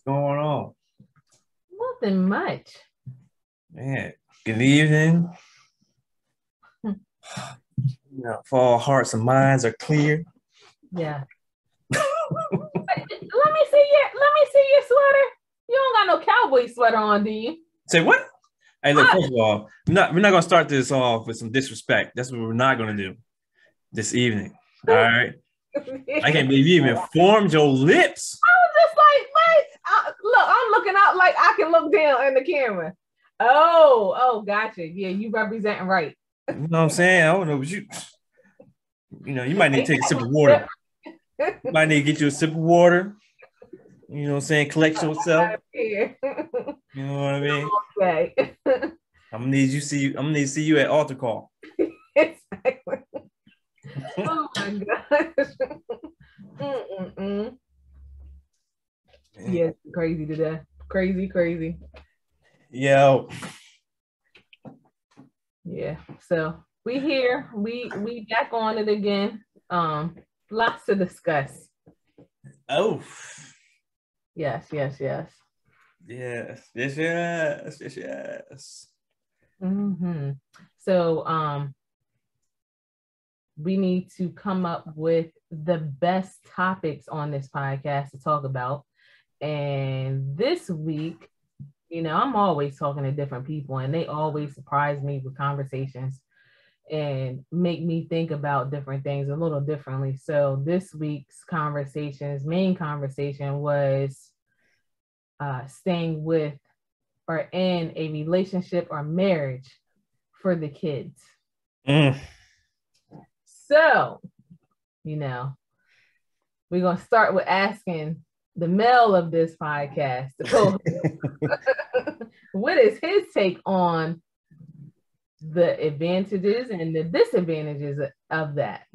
going on? Nothing much. Man, good evening. If all hearts and minds are clear. Yeah. Let me see your sweater. You don't got no cowboy sweater on, do you? Say what? Hey, look, I, first of all, we're not gonna start this off with some disrespect. That's what we're not gonna do this evening. All right. I I can't believe was you even formed your lips. just like, what? Look, I'm looking out like I can look down in the camera. Oh, gotcha. Yeah, you representing right. You know what I'm saying? I don't know, but you might need to Ain't take a that sip of much water. You might need to get you a sip of water. You know what I'm saying? Collect yourself. different? You know what I mean? Okay. I'm gonna need to see you at altar call. Exactly. Oh my gosh. Mm-mm-mm. Yeah, it's crazy today. Crazy. Yo. Yeah. So we here. We back on it again. Lots to discuss. Oh. Yes. Yes. Mm-hmm. So we need to come up with the best topics on this podcast to talk about. And this week, I'm always talking to different people and they always surprise me with conversations and make me think about different things a little differently. So this week's main conversation was staying with or in a relationship or marriage for the kids. Mm. So, we're going to start with asking the male of this podcast, what is his take on the advantages and the disadvantages of that?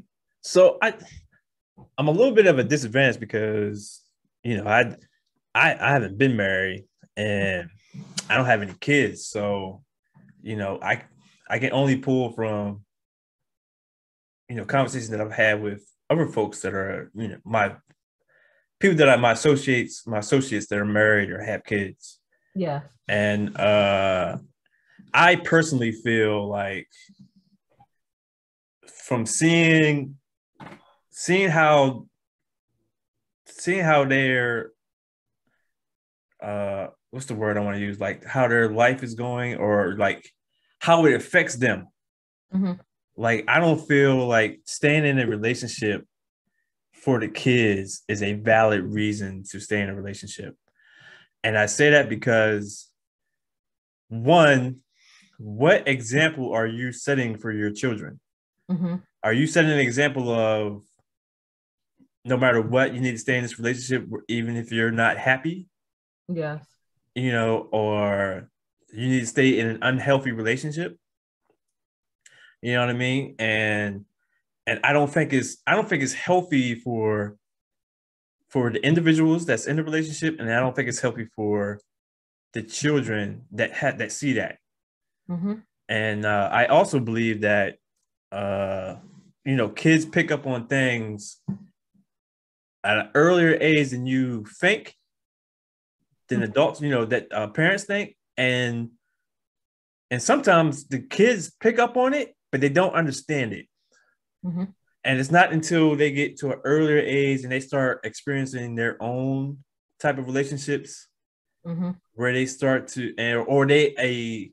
So I'm a little bit of a disadvantage because I haven't been married and I don't have any kids, so I can only pull from conversations that I've had with other folks that are my people that are my associates that are married or have kids. Yeah. And I personally feel like from seeing how they're what's the word I want to use, like how their life is going or like how it affects them. Mm-hmm. Like I don't feel like staying in a relationship for the kids is a valid reason to stay in a relationship. And I say that because one, what example are you setting for your children? Mm-hmm. Are you setting an example of no matter what, you need to stay in this relationship, even if you're not happy? Yes. Or you need to stay in an unhealthy relationship. You know what I mean? And I don't think it's healthy for the individuals that's in the relationship, and I don't think it's healthy for the children that see that. Mm-hmm. And I also believe that kids pick up on things at an earlier age than you think, than adults, that parents think, and sometimes the kids pick up on it, but they don't understand it. Mm-hmm. And it's not until they get to an earlier age and they start experiencing their own type of relationships, mm-hmm. where they start to, or they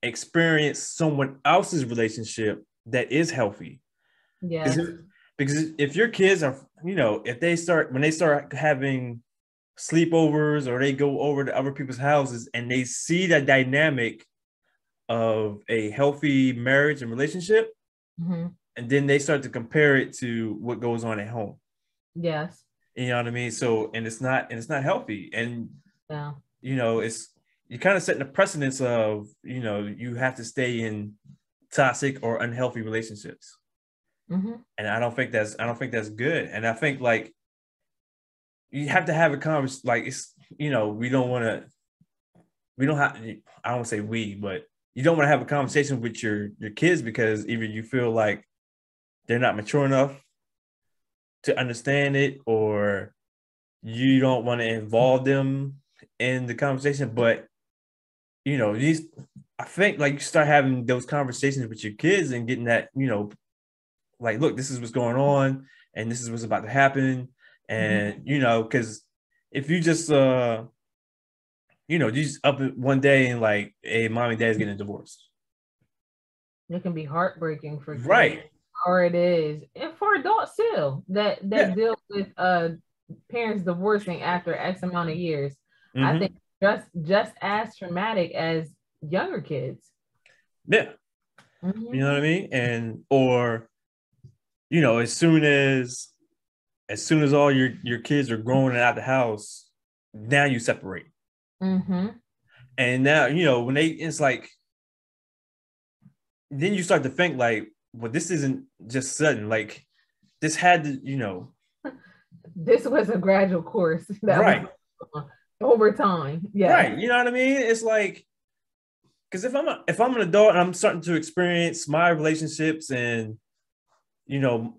experience someone else's relationship that is healthy. Yes. Because if your kids are, if when they start having sleepovers or they go over to other people's houses and they see the dynamic of a healthy marriage and relationship, mm-hmm. and then they start to compare it to what goes on at home. Yes. You know what I mean? So, and it's not healthy. And, yeah. It's, you're kind of setting a precedence of, you have to stay in toxic or unhealthy relationships. Mm-hmm. And I don't think that's good. And I think like you have to have a conversation. Like it's, we don't have, I don't say we, but you don't want to have a conversation with your kids because either you feel like they're not mature enough to understand it, or you don't want to involve them in the conversation, but these, I think, like, you start having those conversations with your kids and getting that, like, look, this is what's going on and this is what's about to happen. And, because if you just, you just up one day and like, hey, mom and dad's getting divorced. It can be heartbreaking for kids. Right. Or it is. And for adults too, that deal with parents divorcing after X amount of years. I think just as traumatic as younger kids. Yeah. You know what I mean? And or as soon as all your kids are grown and out the house, now you separate. And now, when it's like, then you start to think like, well, this isn't just sudden. Like, this had to, this was a gradual course that right was over time. Yeah. Right. You know what I mean? It's like, because if I'm an adult and I'm starting to experience my relationships and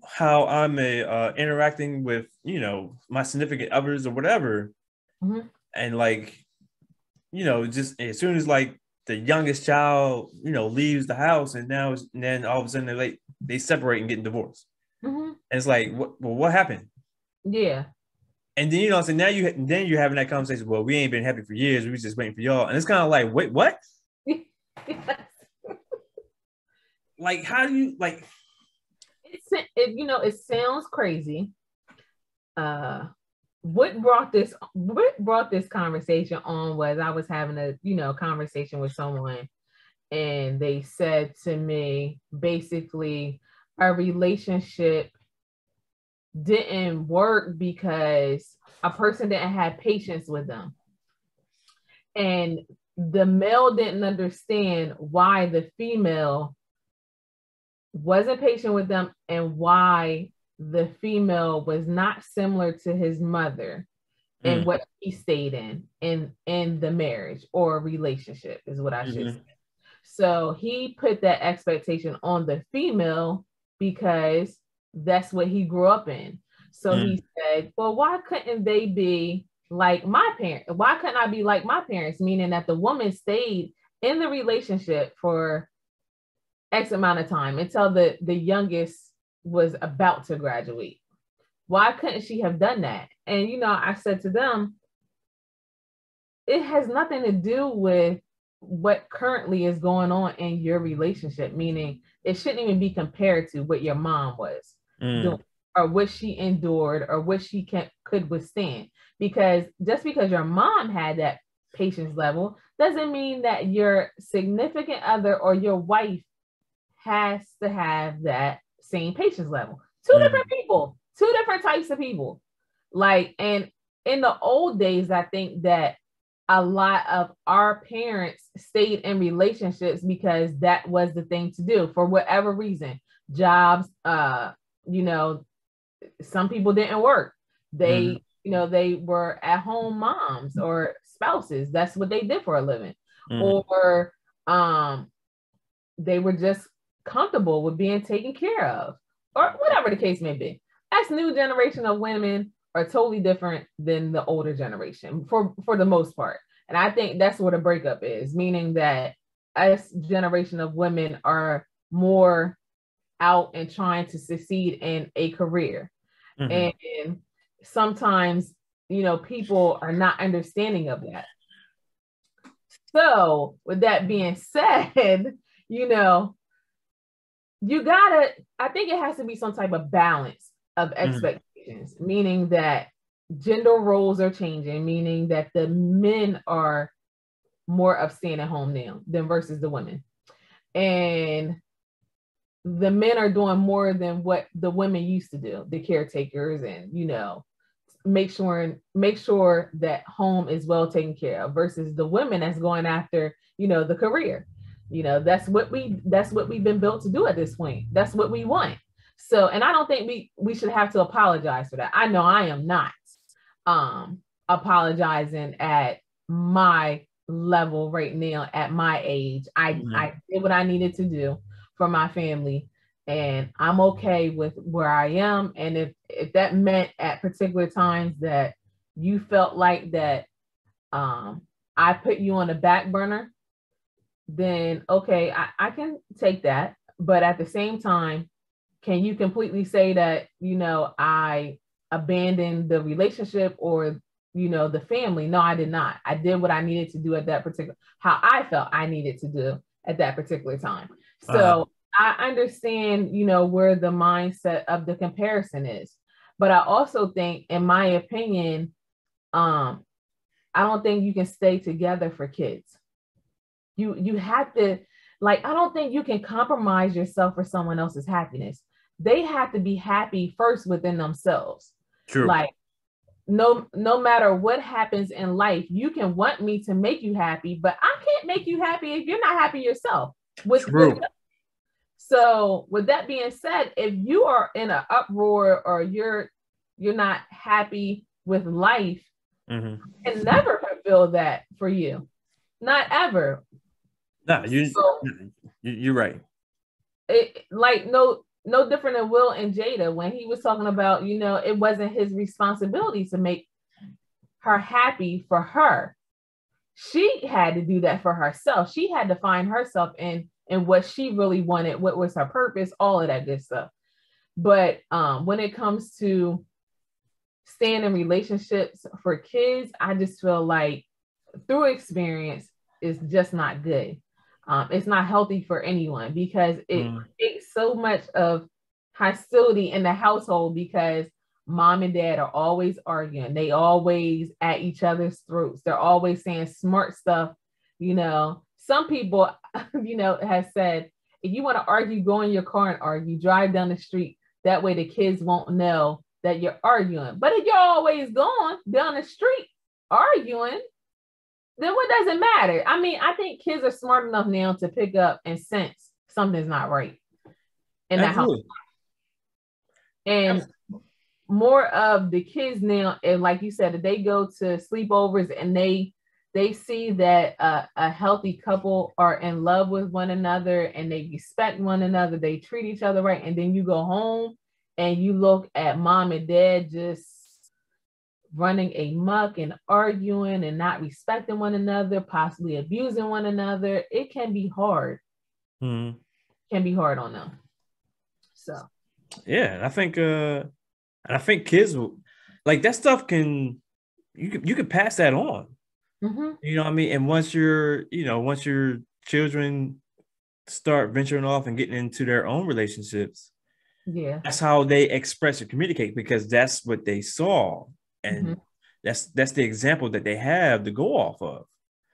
how I'm interacting with my significant others or whatever, and like just as soon as like the youngest child leaves the house, and then all of a sudden they separate and get divorced, and it's like, what happened? Yeah. And then so now you're having that conversation. Well, we ain't been happy for years. We was just waiting for y'all, and it's kind of like, wait, what? Like, how do you like? It sounds crazy. What brought this conversation on was I was having a conversation with someone, and they said to me basically our relationship didn't work because a person didn't have patience with them, and the male didn't understand why the female wasn't patient with them and why the female was not similar to his mother and what he stayed in the marriage or relationship is what I should say. So he put that expectation on the female because that's what he grew up in. So he said, well, why couldn't they be like my parents? Why couldn't I be like my parents? Meaning that the woman stayed in the relationship for X amount of time until the youngest was about to graduate. Why couldn't she have done that? And, I said to them, it has nothing to do with what currently is going on in your relationship, meaning it shouldn't even be compared to what your mom was doing or what she endured or what she could withstand. Because just because your mom had that patience level doesn't mean that your significant other or your wife has to have that same patience level. Two different people, two different types of people. Like, and in the old days, I think that a lot of our parents stayed in relationships because that was the thing to do for whatever reason. Jobs, some people didn't work. They, they were at home moms or spouses. That's what they did for a living. Or they were just comfortable with being taken care of, or whatever the case may be. This new generation of women are totally different than the older generation for the most part. And I think that's what a breakup is, meaning that us generation of women are more out and trying to succeed in a career. And sometimes, people are not understanding of that. So with that being said, I think it has to be some type of balance of expectations, meaning that gender roles are changing, meaning that the men are more of staying at home now than versus the women. And the men are doing more than what the women used to do, the caretakers, and, make sure that home is well taken care of, versus the women that's going after, the career. That's what we've been built to do at this point. That's what we want. So, and I don't think we should have to apologize for that. I know I am not apologizing at my level right now at my age. I did what I needed to do for my family, and I'm okay with where I am. And if that meant at particular times that you felt like that I put you on the back burner, then okay, I can take that. But at the same time, can you completely say that, I abandoned the relationship or, the family? No, I did not. I did what I needed to do at that particular, how I felt I needed to do at that particular time. So I understand, where the mindset of the comparison is. But I also think, in my opinion, I don't think you can stay together for kids. You have to, I don't think you can compromise yourself for someone else's happiness. They have to be happy first within themselves. True. No matter what happens in life, you can want me to make you happy, but I can't make you happy if you're not happy yourself. So with that being said, if you are in an uproar or you're not happy with life, mm-hmm. I can never fulfill that for you. Not ever. No, you're right. It no different than Will and Jada when he was talking about, it wasn't his responsibility to make her happy for her. She had to do that for herself. She had to find herself in what she really wanted, what was her purpose, all of that good stuff. But when it comes to staying in relationships for kids, I just feel like through experience is just not good. It's not healthy for anyone because it takes so much of hostility in the household because mom and dad are always arguing. They always at each other's throats. They're always saying smart stuff. Some people, have said, if you want to argue, go in your car and argue, drive down the street. That way the kids won't know that you're arguing. But if you're always going down the street arguing, then what does it matter? I mean, I think kids are smart enough now to pick up and sense something's not right in the house. And more of the kids now, and like you said, if they go to sleepovers and they see that a healthy couple are in love with one another and they respect one another, they treat each other right, and then you go home and you look at mom and dad just running amok and arguing and not respecting one another, possibly abusing one another, it can be hard. Can be hard on them. So yeah, and I think kids will, like, that stuff you can pass that on. Mm-hmm. You know what I mean? And once your children start venturing off and getting into their own relationships, yeah, that's how they express or communicate, because that's what they saw. And that's the example that they have to go off of.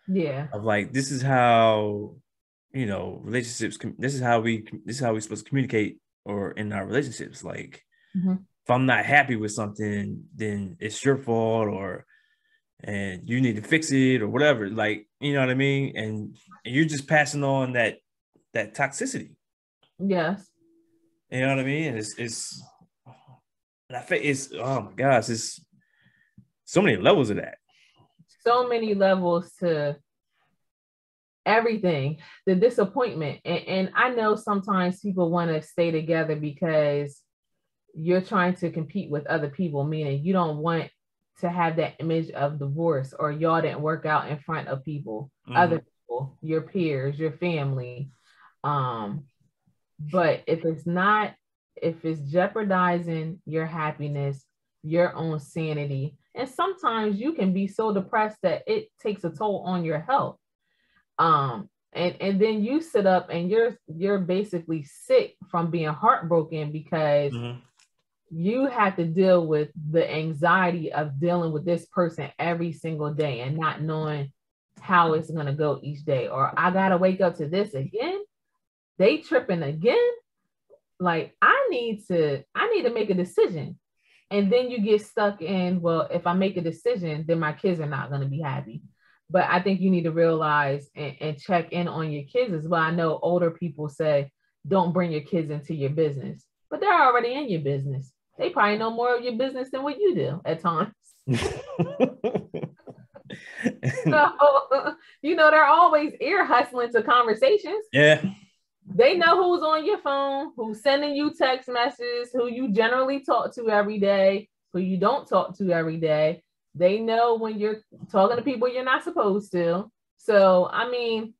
Yeah. Of like, this is how, relationships, this is how we're supposed to communicate or in our relationships. Like, if I'm not happy with something, then it's your fault, and you need to fix it or whatever. Like, you know what I mean? And you're just passing on that toxicity. Yes. You know what I mean? And and I think oh my gosh, it's so many levels of that. So many levels to everything. The disappointment. And I know sometimes people want to stay together because you're trying to compete with other people, meaning you don't want to have that image of divorce or y'all didn't work out in front of people, other people, your peers, your family. But if it's jeopardizing your happiness, your own sanity, and sometimes you can be so depressed that it takes a toll on your health. And then you sit up and you're basically sick from being heartbroken because you have to deal with the anxiety of dealing with this person every single day and not knowing how it's going to go each day. Or I got to wake up to this again. They tripping again. Like, I need to make a decision. And then you get stuck in, well, if I make a decision, then my kids are not going to be happy. But I think you need to realize and check in on your kids as well. I know older people say, don't bring your kids into your business, but they're already in your business. They probably know more of your business than what you do at times. So, they're always ear hustling to conversations. Yeah. They know who's on your phone, who's sending you text messages, who you generally talk to every day, who you don't talk to every day. They know when you're talking to people you're not supposed to. So, I mean,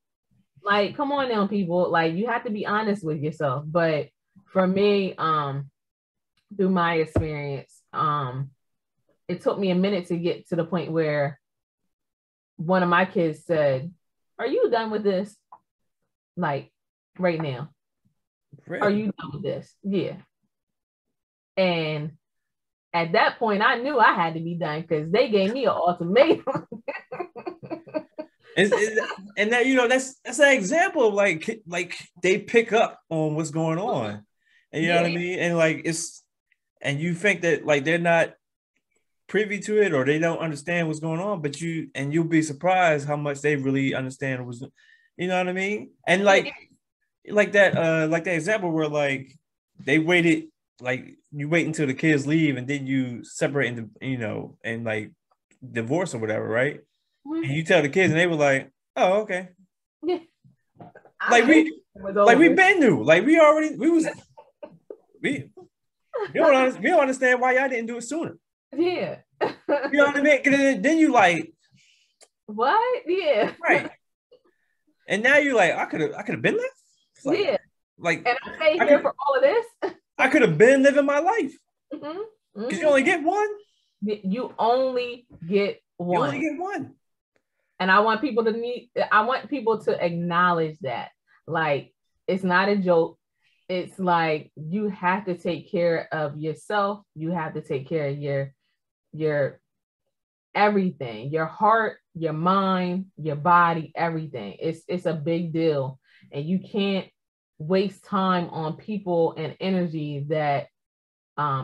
like, come on now, people. Like, you have to be honest with yourself. But for me, through my experience, it took me a minute to get to the point where one of my kids said, "Are you done with this? Like, right now? Really? Are you done with this?" Yeah. And at that point, I knew I had to be done because they gave me an ultimatum. And that, you know, that's an example of like they pick up on what's going on, and you know what I mean. And like and you think that like they're not privy to it or they don't understand what's going on, but you'll be surprised how much they really understand what's, you know what I mean. And like that example where like they waited, like you wait until the kids leave and then you separate into, you know, and like divorce or whatever, right? Mm-hmm. And you tell the kids and they were like, "Oh, okay." Yeah. Like we been knew. Like we don't understand why y'all didn't do it sooner. Yeah. You know what I mean? Then you like, what? Yeah. Right. And now you're like, I could have been there. Like, yeah. Like, and I stayed here for all of this. I could have been living my life. Because you only get one. You only get one. You only get one. And I want people to acknowledge that. Like, it's not a joke. It's like you have to take care of yourself. You have to take care of your everything, your heart, your mind, your body, everything. It's a big deal. And you can't waste time on people and energy that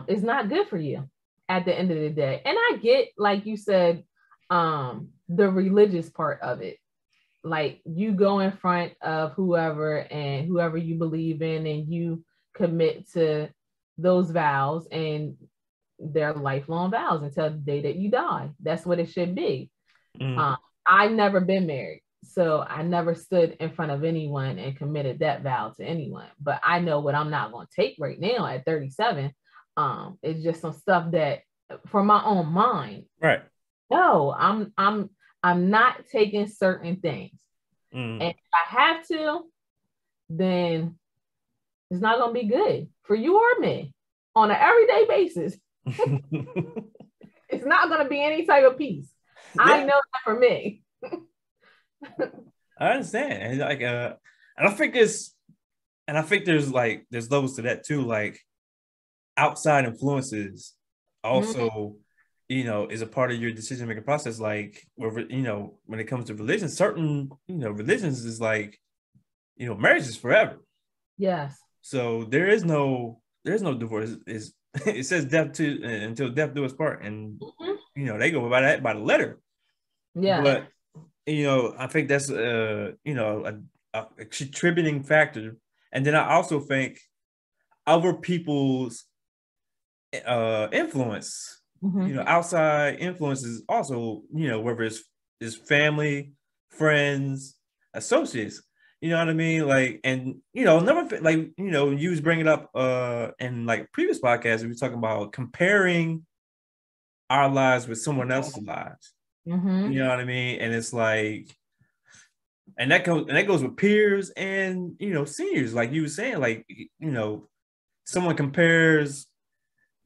is not good for you at the end of the day. And I get, like you said, the religious part of it. Like, you go in front of whoever you believe in, and you commit to those vows, and they're lifelong vows until the day that you die. That's what it should be. I've never been married, so I never stood in front of anyone and committed that vow to anyone. But I know what I'm not going to take right now at 37. It's just some stuff that, for my own mind, right? No, I'm not taking certain things. And if I have to, then it's not going to be good for you or me on an everyday basis. It's not going to be any type of peace. Yeah. I know that for me. I understand. And like, and I think there's levels to that too. Like, outside influences also, you know, is a part of your decision making process. Like, where, you know, when it comes to religion, certain, you know, religions is like, you know, marriage is forever. Yes. So there's no divorce. It says until death do us part, and you know, they go by the letter. Yeah. But you know, I think that's you know, a contributing factor. And then I also think other people's influence. You know, outside influences also, you know, whether it's family, friends, associates, you know what I mean? Like, and, you know, like, you know, you was bringing up in like previous podcasts, we were talking about comparing our lives with someone else's lives. You know what I mean? And it's like, and that goes with peers and, you know, seniors, like you were saying, like, you know, someone compares,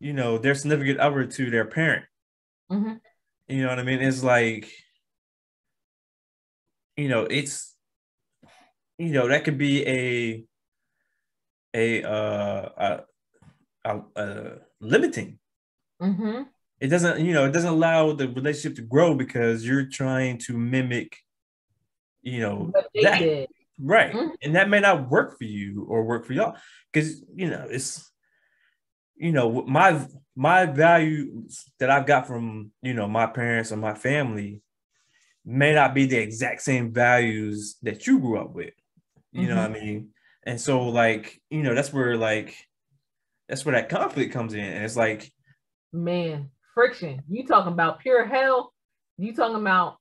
you know, their significant other to their parent. You know what I mean? It's like, you know, it's, you know, that could be a limiting. It doesn't, you know, it doesn't allow the relationship to grow because you're trying to mimic, you know, that did. Right. And that may not work for you or work for y'all, because, you know, it's, you know, my values that I've got from, you know, my parents or my family may not be the exact same values that you grew up with. You know what I mean? And so, like, you know, that's where that conflict comes in. And it's like, man, friction. You talking about pure hell. You talking about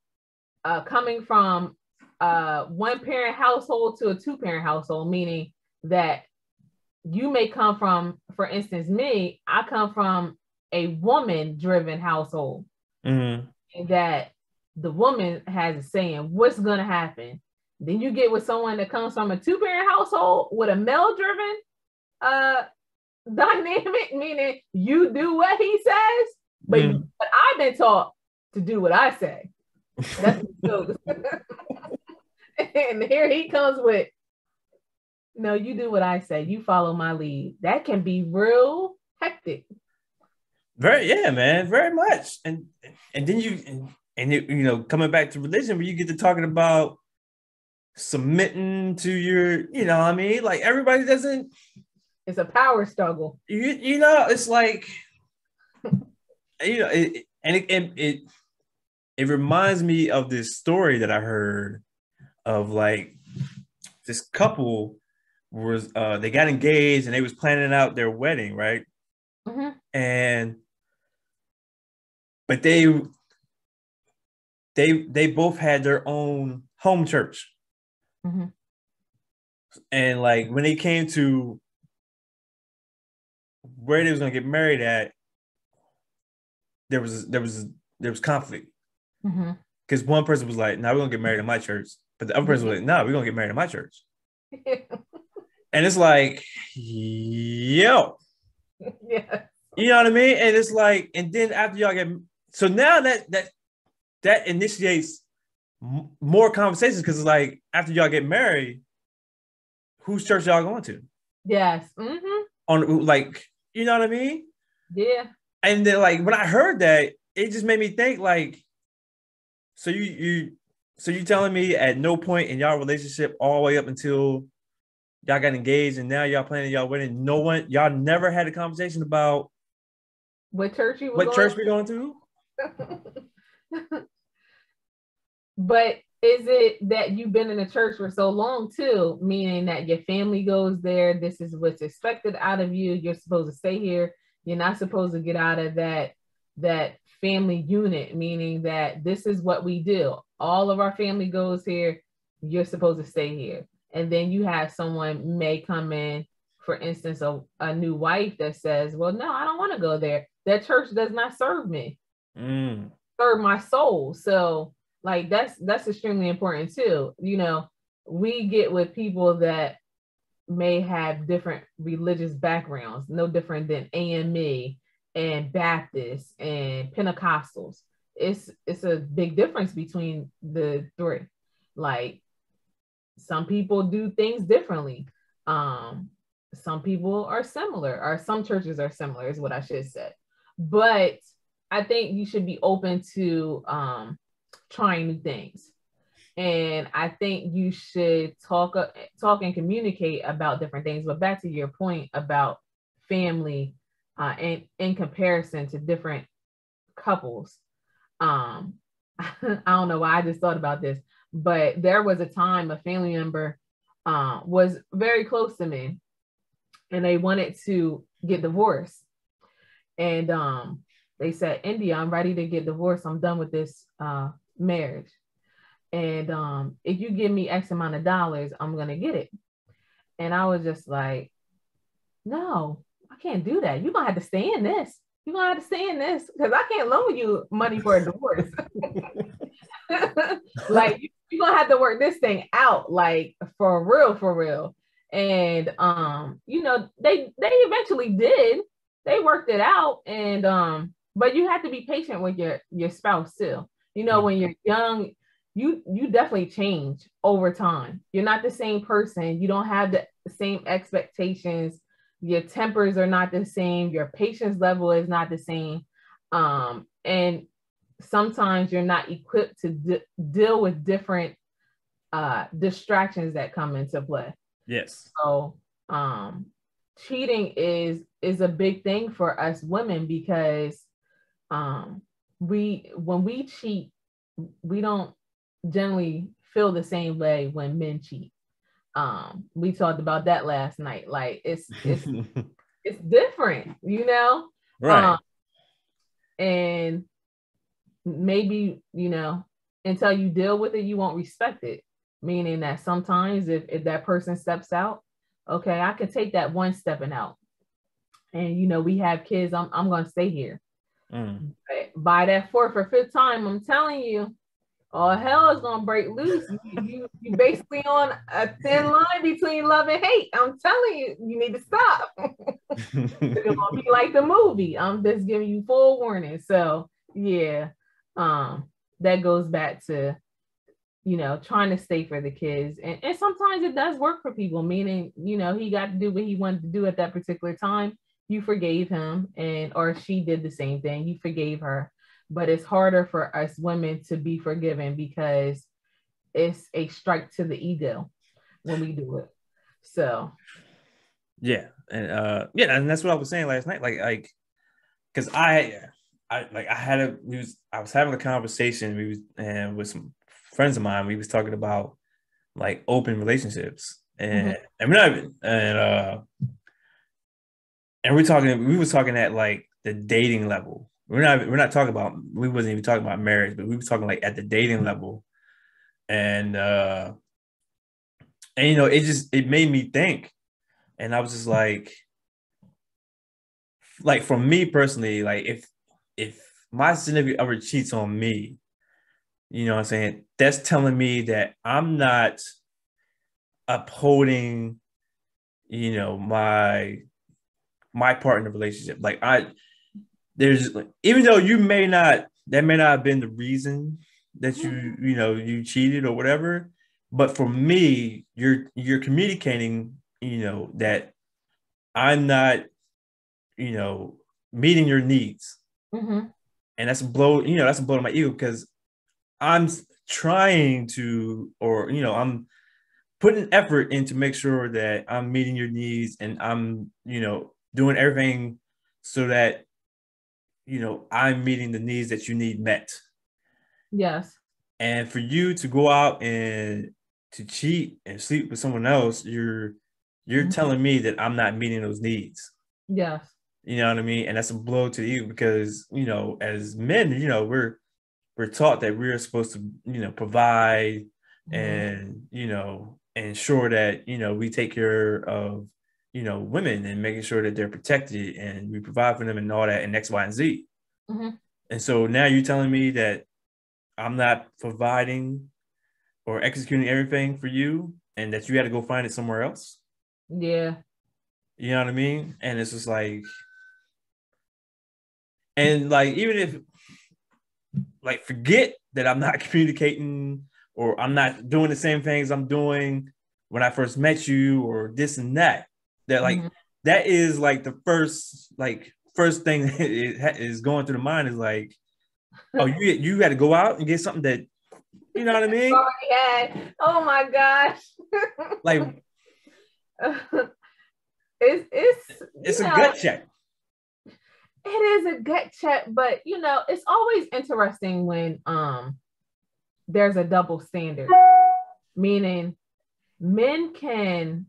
coming from one parent household to a two parent household, meaning that you may come from, for instance, me, I come from a woman driven household. that the woman has a saying, what's going to happen? Then you get with someone that comes from a 2-parent household with a male-driven dynamic, meaning you do what he says, but I've been taught to do what I say. That's what and here he comes with, no, you do what I say. You follow my lead. That can be real hectic. Yeah, man, very much. And then you coming back to religion, where you get to talking about submitting to your, I mean, like everybody doesn't. It's a power struggle. It's like, it reminds me of this story that I heard of, like, this couple was they got engaged and they was planning out their wedding, right? But they both had their own home church. And like when they came to where they was gonna get married at, there was conflict. Because one person was like, "No, we're gonna get married in my church," but the other person was like, "No, we're gonna get married in my church." And it's like, yo, yeah, you know what I mean? And it's like, and then after y'all get, so now that initiates more conversations, because it's like after y'all get married, whose church y'all going to? Yes. On, like, you know what I mean? Yeah. And then, like, when I heard that, it just made me think, like, so you telling me at no point in y'all relationship all the way up until y'all got engaged and now y'all planning y'all wedding, y'all never had a conversation about what church we going to? But is it that you've been in the church for so long too, meaning that your family goes there, this is what's expected out of you, you're supposed to stay here, you're not supposed to get out of that family unit, meaning that this is what we do, all of our family goes here, you're supposed to stay here. And then you have someone may come in, for instance, a new wife that says, well, no, I don't want to go there, that church does not serve me, serve my soul. So like that's extremely important too. We get with people that may have different religious backgrounds, no different than AME and Baptists and Pentecostals. It's a big difference between the three. Like, some people do things differently. Some people are similar, or some churches are similar, is what I should say. But I think you should be open to trying new things. And I think you should talk and communicate about different things. But back to your point about family and in comparison to different couples, I don't know why I just thought about this, but there was a time a family member was very close to me and they wanted to get divorced. And they said, India, I'm ready to get divorced. I'm done with this marriage. And if you give me X amount of dollars, I'm going to get it. And I was just like, no, I can't do that. You're going to have to stay in this. You're going to have to stay in this because I can't loan you money for a divorce. Like, you're going to have to work this thing out, like, for real. And, they eventually did. They worked it out. And, but you have to be patient with your spouse too. When you're young, you definitely change over time. You're not the same person. You don't have the same expectations. Your tempers are not the same. Your patience level is not the same. And sometimes you're not equipped to deal with different distractions that come into play. Yes. So cheating is a big thing for us women because when we cheat, we don't generally feel the same way when men cheat. We talked about that last night. Like, it's it's different, right? And maybe until you deal with it, you won't respect it. Meaning that sometimes if that person steps out, okay, I can take that one stepping out, and we have kids. I'm going to stay here. But by that fourth or fifth time, I'm telling you, all hell is gonna break loose. You basically on a thin line between love and hate. I'm telling you, you need to stop. It's gonna be like the movie. I'm just giving you full warning. So yeah, that goes back to, you know, trying to stay for the kids. And sometimes it does work for people, meaning, you know, he got to do what he wanted to do at that particular time. You forgave him, and or she did the same thing. You forgave her. But it's harder for us women to be forgiven because it's a strike to the ego when we do it. So yeah, and that's what I was saying last night. Like, because I was having a conversation. With some friends of mine. We was talking about like open relationships, and we're not even, and we was talking at like the dating level. We wasn't even talking about marriage, but we were talking like at the dating level. And you know, it made me think. And I was just like for me personally, like if my significant other cheats on me, you know what I'm saying, that's telling me that I'm not upholding, you know, my part in the relationship. Like there's, even though that may not have been the reason that you cheated or whatever, but for me, you're communicating, you know, that I'm not, you know, meeting your needs. And that's a blow to my ego, because I'm trying to, or, you know, I'm putting effort in to make sure that I'm meeting your needs, and I'm, you know, doing everything so that, you know, I'm meeting the needs that you need met. Yes. And for you to go out and to cheat and sleep with someone else, you're telling me that I'm not meeting those needs. Yes. You know what I mean? And that's a blow to you, because, you know, as men, you know, we're taught that we're supposed to, you know, provide and, you know, ensure that, you know, we take care of, you know, women, and making sure that they're protected and we provide for them and all that, and X, Y, and Z. And so now you're telling me that I'm not providing or executing everything for you, and that you had to go find it somewhere else. Yeah. You know what I mean? And it's just like, and like, even if, like, forget that I'm not communicating, or I'm not doing the same things I'm doing when I first met you, or this and that, like, that is like the first thing that is going through the mind, is like, oh, you got to go out and get something that, you know what I mean? Oh my gosh. Like, it's a gut check. It is a gut check, but, you know, it's always interesting when there's a double standard, meaning men can,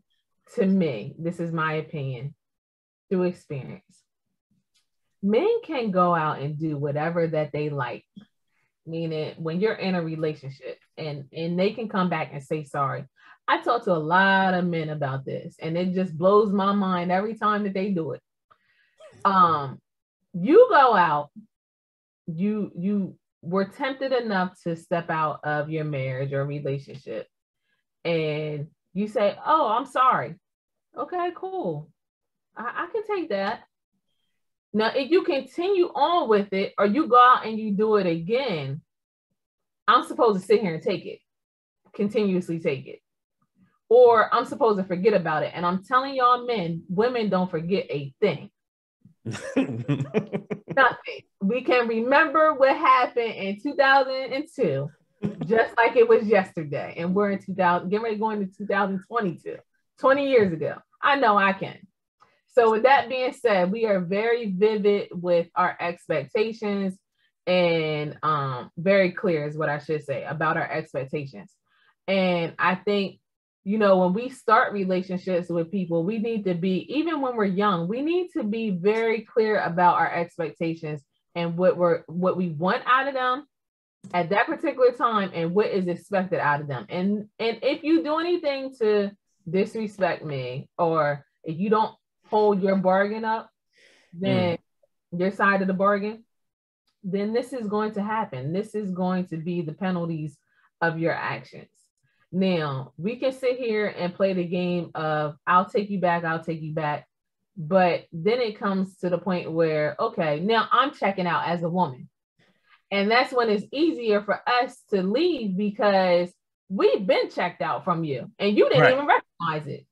to me, this is my opinion through experience, men can go out and do whatever that they like, meaning when you're in a relationship, and they can come back and say sorry. I talk to a lot of men about this, and it just blows my mind every time that they do it. You go out, you were tempted enough to step out of your marriage or relationship, and you say, oh, I'm sorry. Okay, cool. I can take that. Now, if you continue on with it, or you go out and you do it again, I'm supposed to sit here and take it, continuously take it. Or I'm supposed to forget about it. And I'm telling y'all, men, women don't forget a thing. Nothing. We can remember what happened in 2002, just like it was yesterday. And we're in 2000, getting ready to go into 2022, 20 years ago. I know I can. So with that being said, we are very vivid with our expectations, and very clear is what I should say about our expectations. And I think, you know, when we start relationships with people, we need to be, even when we're young, we need to be very clear about our expectations and what we want out of them at that particular time, and what is expected out of them. And if you do anything to disrespect me, or if you don't hold your bargain up, then your side of the bargain, then this is going to happen. This is going to be the penalties of your actions. Now, we can sit here and play the game of I'll take you back, but then it comes to the point where, okay, now I'm checking out as a woman. And that's when it's easier for us to leave because we've been checked out from you and you didn't even recognize it.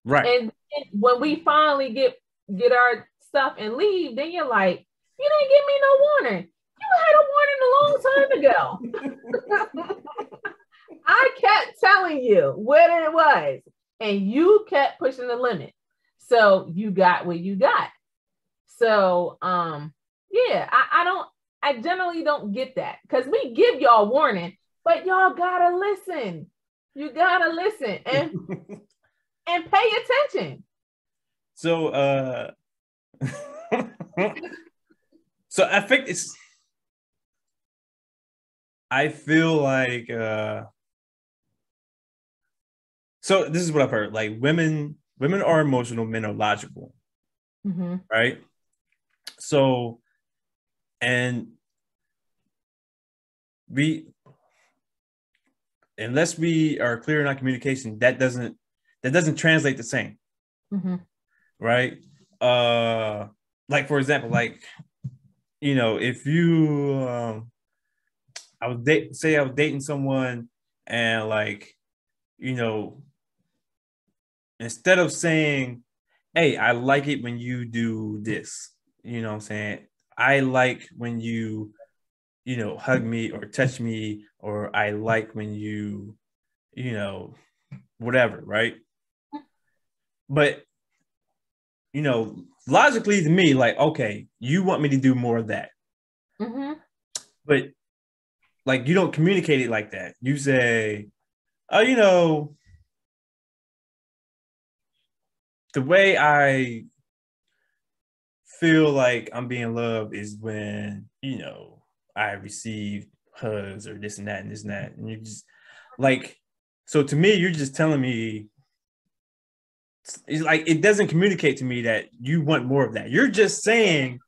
Right. And when we finally get our stuff and leave, then you're like, you didn't give me no warning. You had a warning a long time ago. I kept telling you what it was, and you kept pushing the limit. So you got what you got. So yeah, I generally don't get that because we give y'all warning, but y'all gotta listen. You gotta listen and pay attention. So so I feel like so this is what I've heard. Like women are emotional, men are logical. Mm-hmm. Right? So and unless we are clear in our communication, that doesn't translate the same. Mm-hmm. Right? Like for example, like if you I was dating someone and like instead of saying, hey, I like it when you do this, you know what I'm saying? I like when you hug me or touch me, or I like when you whatever, right? But logically to me, like, okay, you want me to do more of that. Mm-hmm. But like you don't communicate it like that. You say, oh, the way I feel like I'm being loved is when, I receive hugs or this and that and this and that. And you just like, so to me, you're just telling me, it's like, it doesn't communicate to me that you want more of that. You're just saying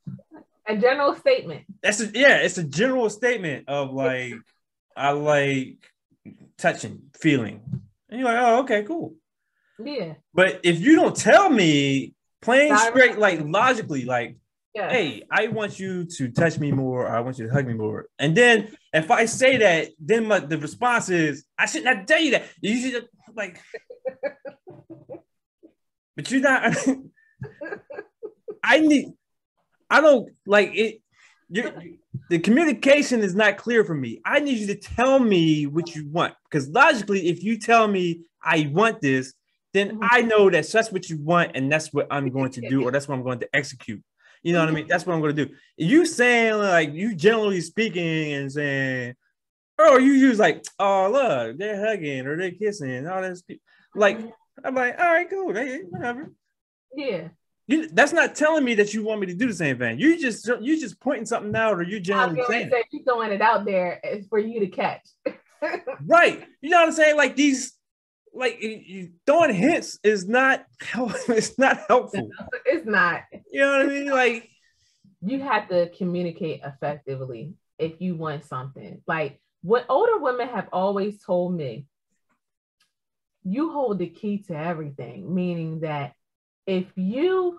a general statement. It's a general statement of like, I like touching, feeling. And you're like, oh, okay, cool. Yeah. But if you don't tell me plain straight, like logically, like, hey, I want you to touch me more, or I want you to hug me more. And then if I say that, then the response is, I shouldn't have to tell you that. You should like, but you're not. I don't like it. The communication is not clear for me. I need you to tell me what you want, because logically, if you tell me I want this, then I know that that's what you want, and that's what I'm going to do, or that's what I'm going to execute. You know what I mean? That's what I'm going to do. You saying like, you generally speaking and saying, or you use like, oh look, they're hugging or they're kissing, all this. Like, I'm like, all right, cool, whatever. Yeah. That's not telling me that you want me to do the same thing. You just pointing something out, or you generally saying you throwing it out there is for you to catch. Right. You know what I'm saying? Like these, like throwing hints is not it's not helpful. It's not. You know what I mean? Like, you have to communicate effectively if you want something. Like what older women have always told me, you hold the key to everything, meaning that if you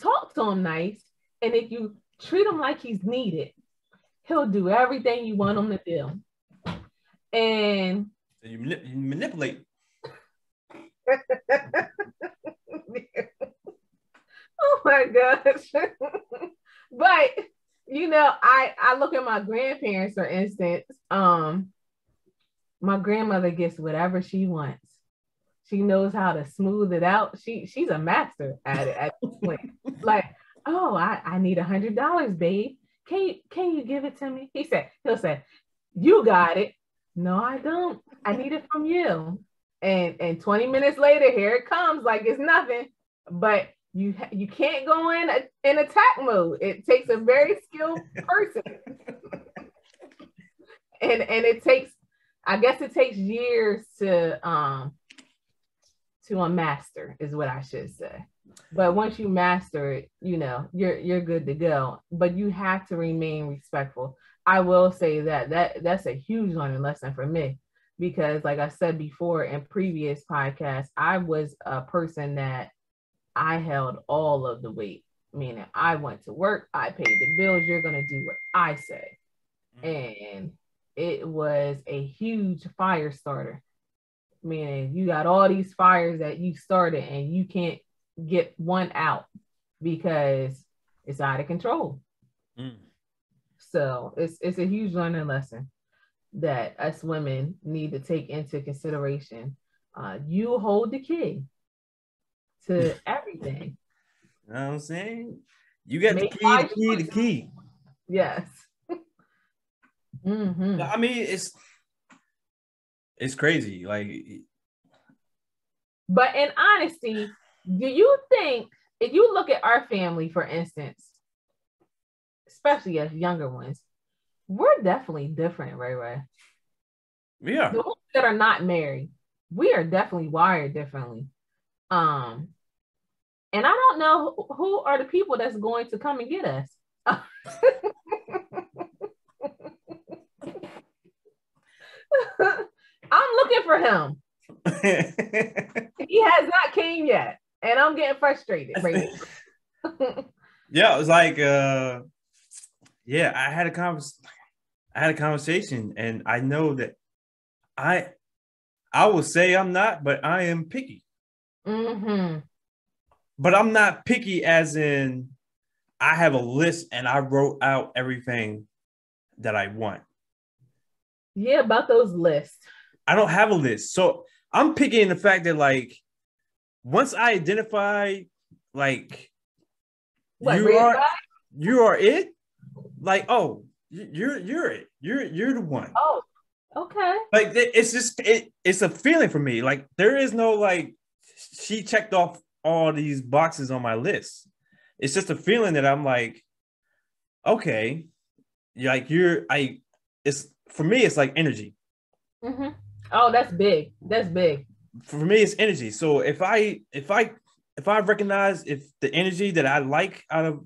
talk to him nice and if you treat him like he's needed, he'll do everything you want him to do. And so you manipulate. Oh my gosh. But I look at my grandparents, for instance. My grandmother gets whatever she wants. She knows how to smooth it out. She's a master at it at this point. Like, oh, I need $100, babe. Can you give it to me? He'll say, you got it. No, I don't. I need it from you. And 20 minutes later, here it comes like it's nothing. But you can't go in attack mode. It takes a very skilled person. and it takes years to a master, is what I should say. But once you master it, you're good to go. But you have to remain respectful. I will say that's a huge learning lesson for me because, like I said before in previous podcasts, I was a person that I held all of the weight. Meaning, I went to work, I paid the bills. You're gonna do what I say, and it was a huge fire starter. Meaning, you got all these fires that you started, and you can't get one out because it's out of control. Mm. So it's a huge learning lesson that us women need to take into consideration. You hold the key to everything. You know what I'm saying? You got the key. Yes. Mm-hmm. I mean, it's crazy. Like, but in honesty, do you think if you look at our family, for instance, especially as younger ones, we're definitely different, right? Yeah. The ones that are not married, we are definitely wired differently. And I don't know who are the people that's going to come and get us. I'm looking for him. He has not came yet, and I'm getting frustrated right now. Yeah, it was like, I had a conversation, and I know that I will say I'm not, but I am picky. Mm-hmm. But I'm not picky as in I have a list and I wrote out everything that I want. Yeah, about those lists. I don't have a list. So I'm picky in the fact that, like, once I identify, like, you are it, like, oh, you're it. You're the one. Oh, okay. Like, it's just it's a feeling for me. Like, there is no, like, she checked off all these boxes on my list. It's just a feeling that I'm like, okay, like it's for me, it's like energy. Mm-hmm. Oh, that's big. That's big. For me, it's energy. So if I recognize if the energy that I like out of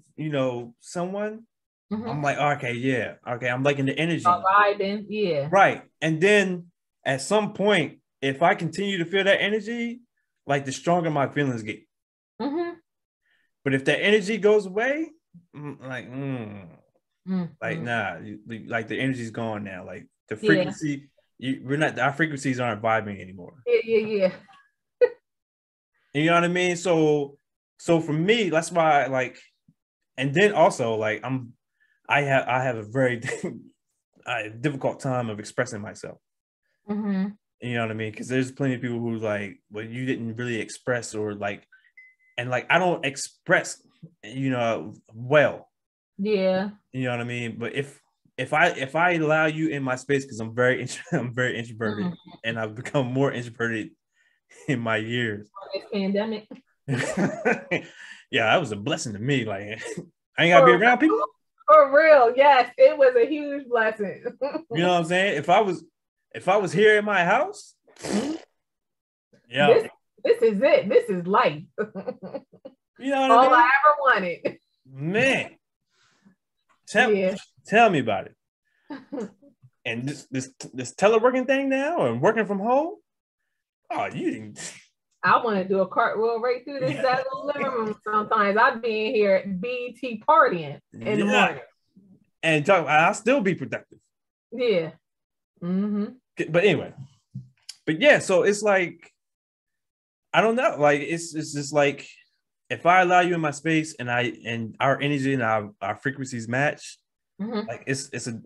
someone, mm-hmm. I'm like, okay, I'm liking the energy. Vibing, yeah. Right. And then at some point, if I continue to feel that energy, like, the stronger my feelings get. Mm-hmm. But if that energy goes away, like, like, nah, like, the energy's gone now. Like, the frequency, our frequencies aren't vibing anymore. Yeah. You know what I mean? So for me, that's why, like, and then also, like, I have a very difficult time of expressing myself. Mm-hmm. You know what I mean? Because there's plenty of people who's like, well, you didn't really express, or like, and like, I don't express, well. Yeah. You know what I mean? But if I allow you in my space, because I'm very introverted, mm-hmm. and I've become more introverted in my years. This pandemic. Yeah, that was a blessing to me. Like, I ain't gotta be around people. For real, yes, it was a huge blessing. You know what I'm saying? If I was here in my house, yeah, this is it. This is life. You know what all I mean? I ever wanted. Man, tell me about it. And this teleworking thing now, and working from home. Oh, you didn't. I want to do a cartwheel right through this living room. Sometimes I'd be in here at BT partying in the morning. And I'll still be productive. Yeah. Mm-hmm. But anyway, so it's like, I don't know. Like, it's just like, if I allow you in my space and our energy and our frequencies match, mm-hmm. like, it's a,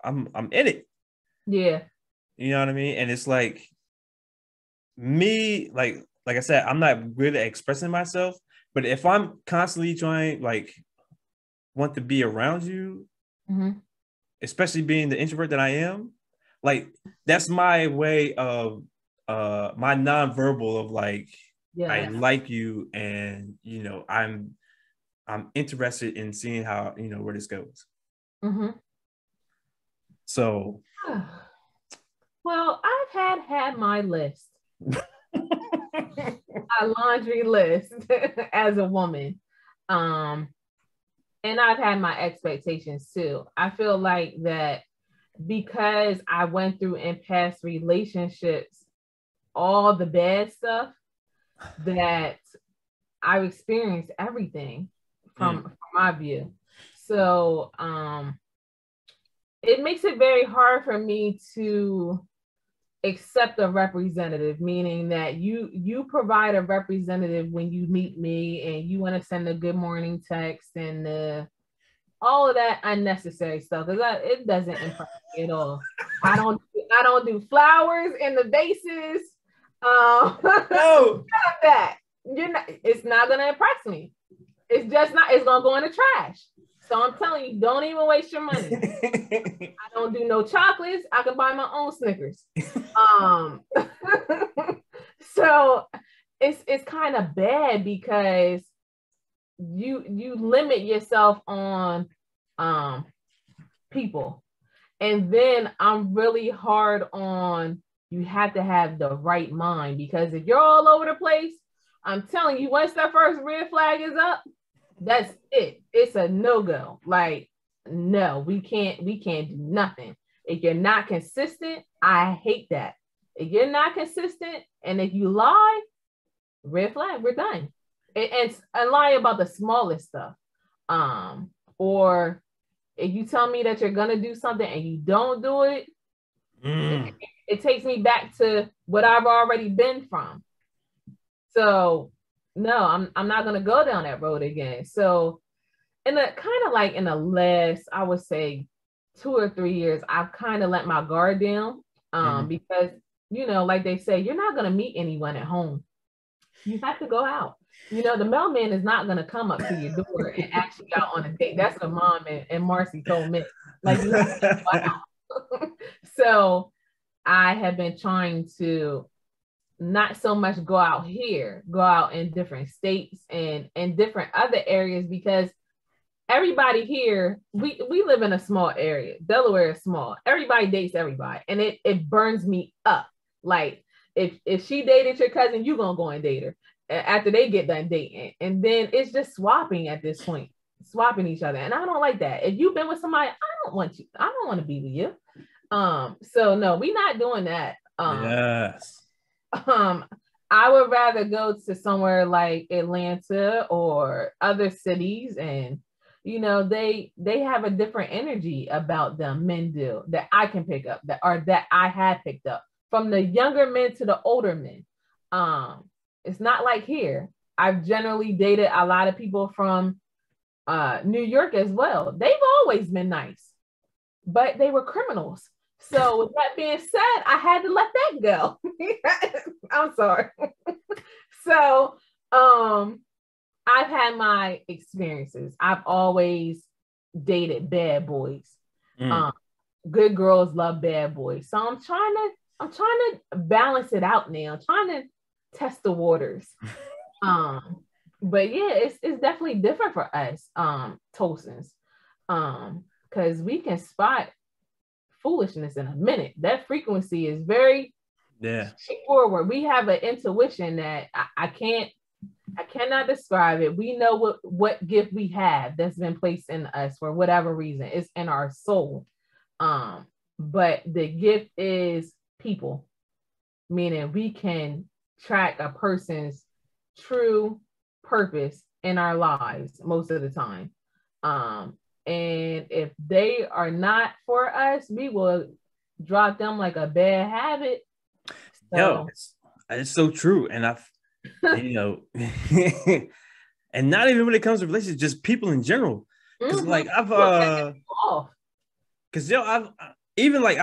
I'm in it. Yeah. You know what I mean? And it's like, me, like I said, I'm not good at expressing myself, but if I'm constantly trying, like, want to be around you, mm-hmm. especially being the introvert that I am, like, that's my way of my nonverbal of, like, I like you, and I'm interested in seeing how where this goes. Mm-hmm. So, well, I've had my list. my laundry list as a woman. And I've had my expectations too. I feel like that because I went through in past relationships all the bad stuff, that I've experienced everything from my view. So it makes it very hard for me to accept a representative, meaning that you provide a representative when you meet me and you want to send a good morning text and all of that unnecessary stuff, because it doesn't impress me at all. I don't do flowers in the vases. No. That it's not gonna impress me. It's just not. It's gonna go in the trash. So I'm telling you, don't even waste your money. I don't do no chocolates. I can buy my own Snickers. So it's kind of bad because you limit yourself on people, and then I'm really hard on you have to have the right mind, because if you're all over the place, I'm telling you, once that first red flag is up, that's it. It's a no-go. Like, no, we can't do nothing. If you're not consistent, I hate that. If you're not consistent and if you lie, red flag, we're done. And lie about the smallest stuff. Or if you tell me that you're gonna do something and you don't do it, it takes me back to what I've already been from. So no, I'm not gonna go down that road again. So in the kind of like in the last, I would say 2 or 3 years, I've kind of let my guard down. Because like they say, you're not gonna meet anyone at home. You have to go out. The mailman is not gonna come up to your door and ask you out on a date. That's what Mom and Marcy told me. Like, you have to go out. So I have been trying to not so much go out here, go out in different states and different other areas, because everybody here, we live in a small area. Delaware is small. Everybody dates everybody, and it burns me up. Like, if she dated your cousin, you gonna go and date her after they get done dating, and then it's just swapping at this point, swapping each other, and I don't like that. If you've been with somebody, I don't want to be with you. So no, we're not doing that. Yes. I would rather go to somewhere like Atlanta or other cities, and they have a different energy about them. Men do, that I can pick up, that I have picked up from the younger men to the older men. It's not like here. I've generally dated a lot of people from New York as well. They've always been nice, but they were criminals. So with that being said, I had to let that go. I'm sorry. So I've had my experiences. I've always dated bad boys. Good girls love bad boys. So I'm trying to balance it out now. I'm trying to test the waters. But yeah, it's definitely different for us, Tolsons. Because we can spot foolishness in a minute. That frequency is very straightforward. We have an intuition that I cannot describe it. We know what gift we have that's been placed in us for whatever reason. It's in our soul. But the gift is people, meaning we can track a person's true purpose in our lives most of the time. And if they are not for us, we will drop them like a bad habit. So, it's so true. And I've, and not even when it comes to relationships, just people in general. Because like I've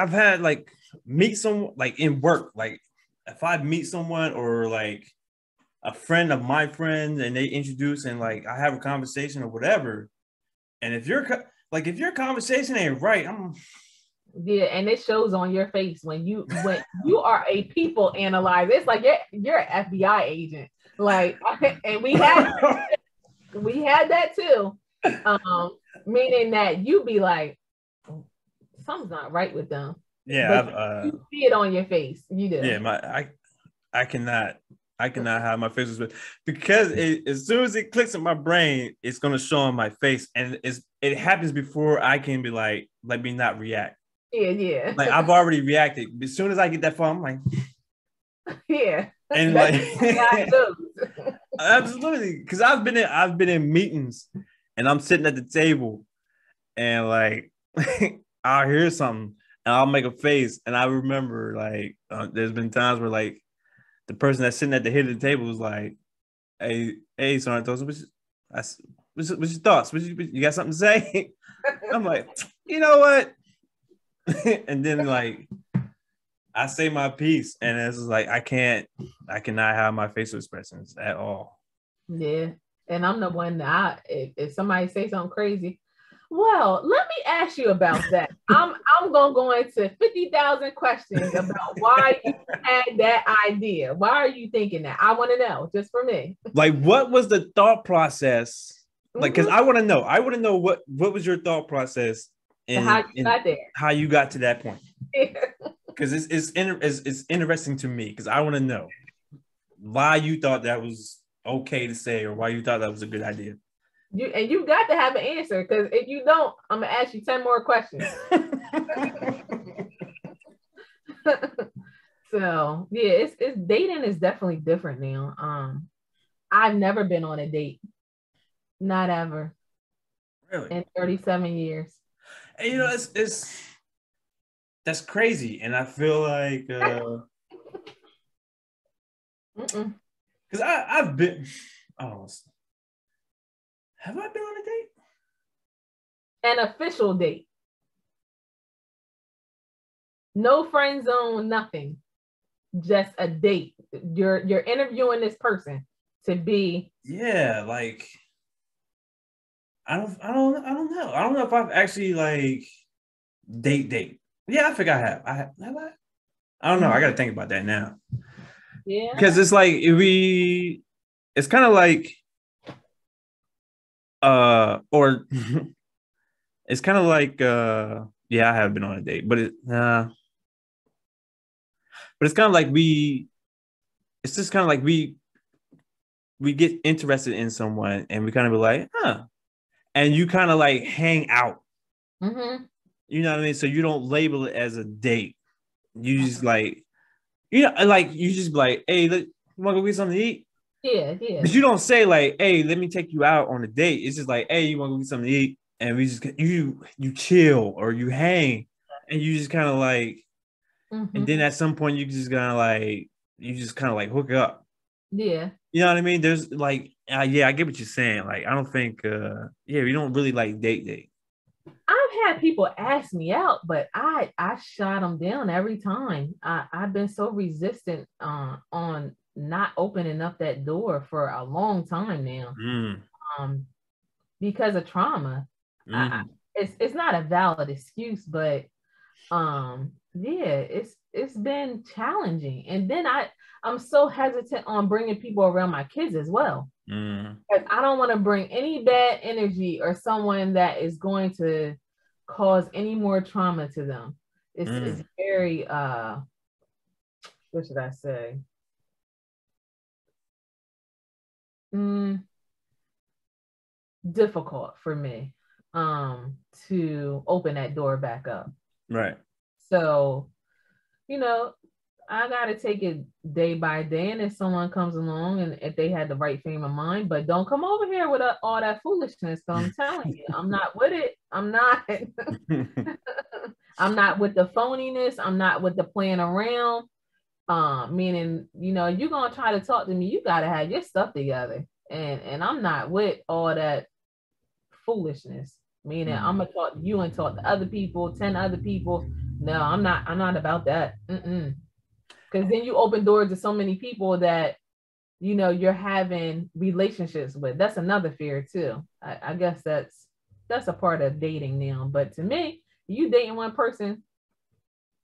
had like meet someone like in work, like if I meet someone or like a friend of my friends and they introduce and like I have a conversation or whatever. And if your conversation ain't right, and it shows on your face when you are a people analyzer. It's like you're an FBI agent, like, and we had that too, meaning that you be like, something's not right with them. Yeah, but you see it on your face. You do. Yeah, I cannot. I cannot have my facial expression because as soon as it clicks in my brain, it's gonna show on my face, and it happens before I can be like, let me not react. Yeah. Like I've already reacted. As soon as I get that phone, I'm like, yeah. and That's like, how it goes. absolutely, because I've been in meetings, and I'm sitting at the table, and like I'll hear something, and I'll make a face, and I remember like there's been times where like the person that's sitting at the head of the table was like, "Hey, Santos, what's your thoughts? You got something to say?" I'm like, you know what? And then like I say my piece, and it's like I cannot have my facial expressions at all. Yeah. And I'm the one that if somebody say something crazy, well, let me ask you about that. I'm gonna go into 50,000 questions about why you had that idea. Why are you thinking that? I want to know, just for me. Like, what was the thought process? Like, because Mhm. I want to know. I want to know what was your thought process How in you got there? how you got to that point. Because it's interesting to me because I want to know why you thought that was okay to say or why you thought that was a good idea. You got to have an answer, because if you don't, I'm gonna ask you 10 more questions. So yeah, it's dating is definitely different now. I've never been on a date, not ever, Really? in 37 years. And you know, it's that's crazy, and I feel like Mm-mm. because I've been oh have I been on a date? An official date, no friend zone, nothing, just a date. You're interviewing this person to be. Yeah, like I don't know. I don't know if I've actually like date. Yeah, I think I have. Have I? I don't know. I gotta think about that now. Yeah. Because it's like it's kind of like or it's kind of like yeah, I have been on a date, but it's kind of like it's just kind of like we get interested in someone and we kind of be like, huh. And you kind of like hang out. Mm-hmm. You know what I mean? So you don't label it as a date. You just like, like you just be like, hey, you want to go get something to eat? Yeah, yeah. But you don't say like, hey, let me take you out on a date. It's just like, hey, you want to go get something to eat? And we just you chill or you hang and you just kind of like, Mm-hmm. and then at some point you just kind of like you just kind of like hook up. Yeah. You know what I mean? There's like, yeah, I get what you're saying. Like, I don't think, yeah, we don't really like date. I've had people ask me out, but I shot them down every time. I've been so resistant on not opening up that door for a long time now. Mm, Um, because of trauma. mm, It's not a valid excuse, but yeah, it's been challenging. And then I'm so hesitant on bringing people around my kids as well. mm, Because I don't want to bring any bad energy or someone that is going to cause any more trauma to them. It's very what should I say? Mm, difficult for me to open that door back up. right. So, you know, I gotta take it day by day, and if someone comes along and if they had the right frame of mind, but don't come over here with all that foolishness. So I'm telling you, I'm not with it. I'm not. I'm not with the phoniness. I'm not with the playing around. Meaning, you're gonna try to talk to me, you gotta have your stuff together, and I'm not with all that foolishness. Meaning, I'm gonna talk to you and talk to other people, 10 other people. No, I'm not. I'm not about that. Because then you open doors to so many people that you're having relationships with. That's another fear too. I guess that's a part of dating now. But to me, you dating one person,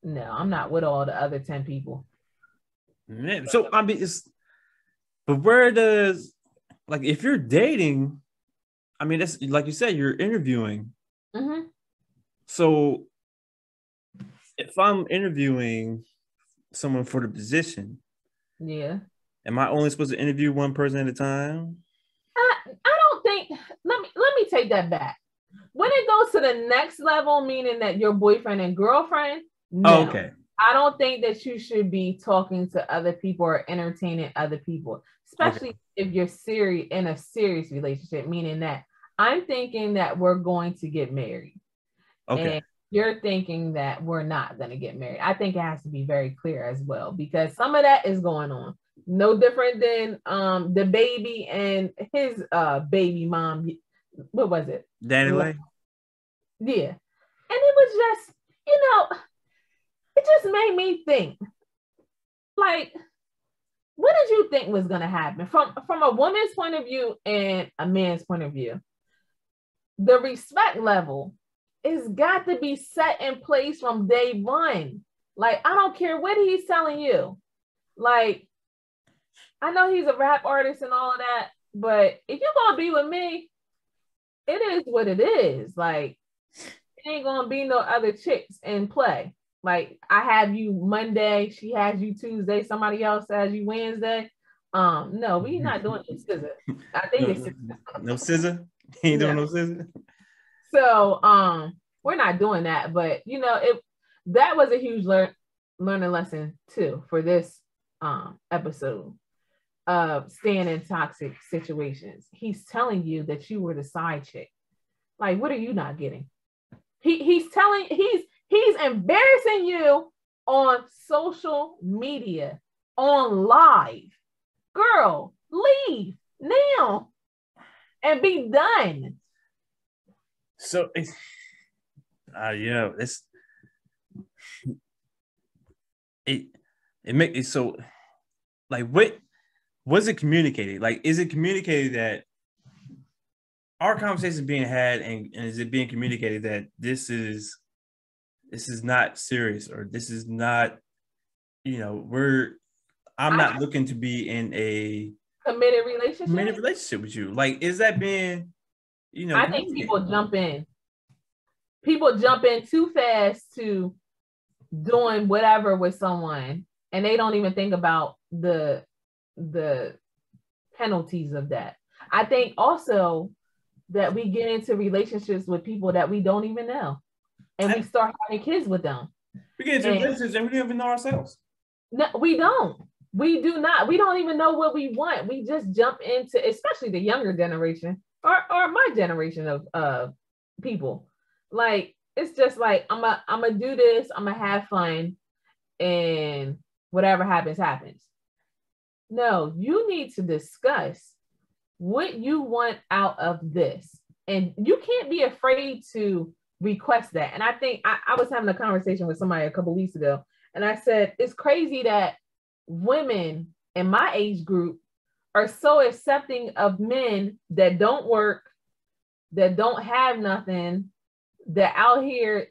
no, I'm not with all the other 10 people. Man, so I mean, but where does like if you're dating? I mean, that's like you said, you're interviewing. Mm-hmm. So if I'm interviewing someone for the position, Yeah. Am I only supposed to interview one person at a time? I don't think. Let me take that back. When it goes to the next level, meaning that your boyfriend and girlfriend, Oh, no. okay. I don't think that you should be talking to other people or entertaining other people, especially Okay. if you're serious in a serious relationship, meaning that I'm thinking that we're going to get married. Okay. And you're thinking that we're not going to get married. I think it has to be very clear as well, because some of that is going on. No different than the baby and his baby mom. What was it? Danny Lay? Yeah. And it was just, it just made me think, like, what did you think was going to happen from a woman's point of view and a man's point of view? The respect level is got to be set in place from day one. Like, I don't care what he's telling you. Like, I know he's a rap artist and all of that, but if you're going to be with me, it is what it is. Like, it ain't going to be no other chicks in play. Like, I have you Monday, she has you Tuesday, somebody else has you Wednesday. No, we not doing no scissor. I think it's no scissor. He ain't doing no scissor. So we're not doing that, but that was a huge learning lesson too for this episode of staying in toxic situations. He's telling you that you were the side chick. Like, what are you not getting? He's embarrassing you on social media, on live. Girl, leave now and be done. So it's it's it make it so, like, what was it communicated? Like, is it communicated that our conversation is being had, and is it being communicated that this is not serious, or this is not, I'm not looking to be in a committed relationship with you. Like, is that being, I think people jump in. People jump in too fast to doing whatever with someone, and they don't even think about the penalties of that. I think also that we get into relationships with people that we don't even know, and we start having kids with them. We get into relationships and we don't even know ourselves. No, we don't. We do not. We don't even know what we want. We just jump into, especially the younger generation or my generation of people. Like, it's just like, I'm a do this, I'm gonna have fun, and whatever happens, happens. No, you need to discuss what you want out of this. And you can't be afraid to request that. And I think I was having a conversation with somebody a couple weeks ago, and I said, it's crazy that women in my age group are so accepting of men that don't work, that don't have nothing, that out here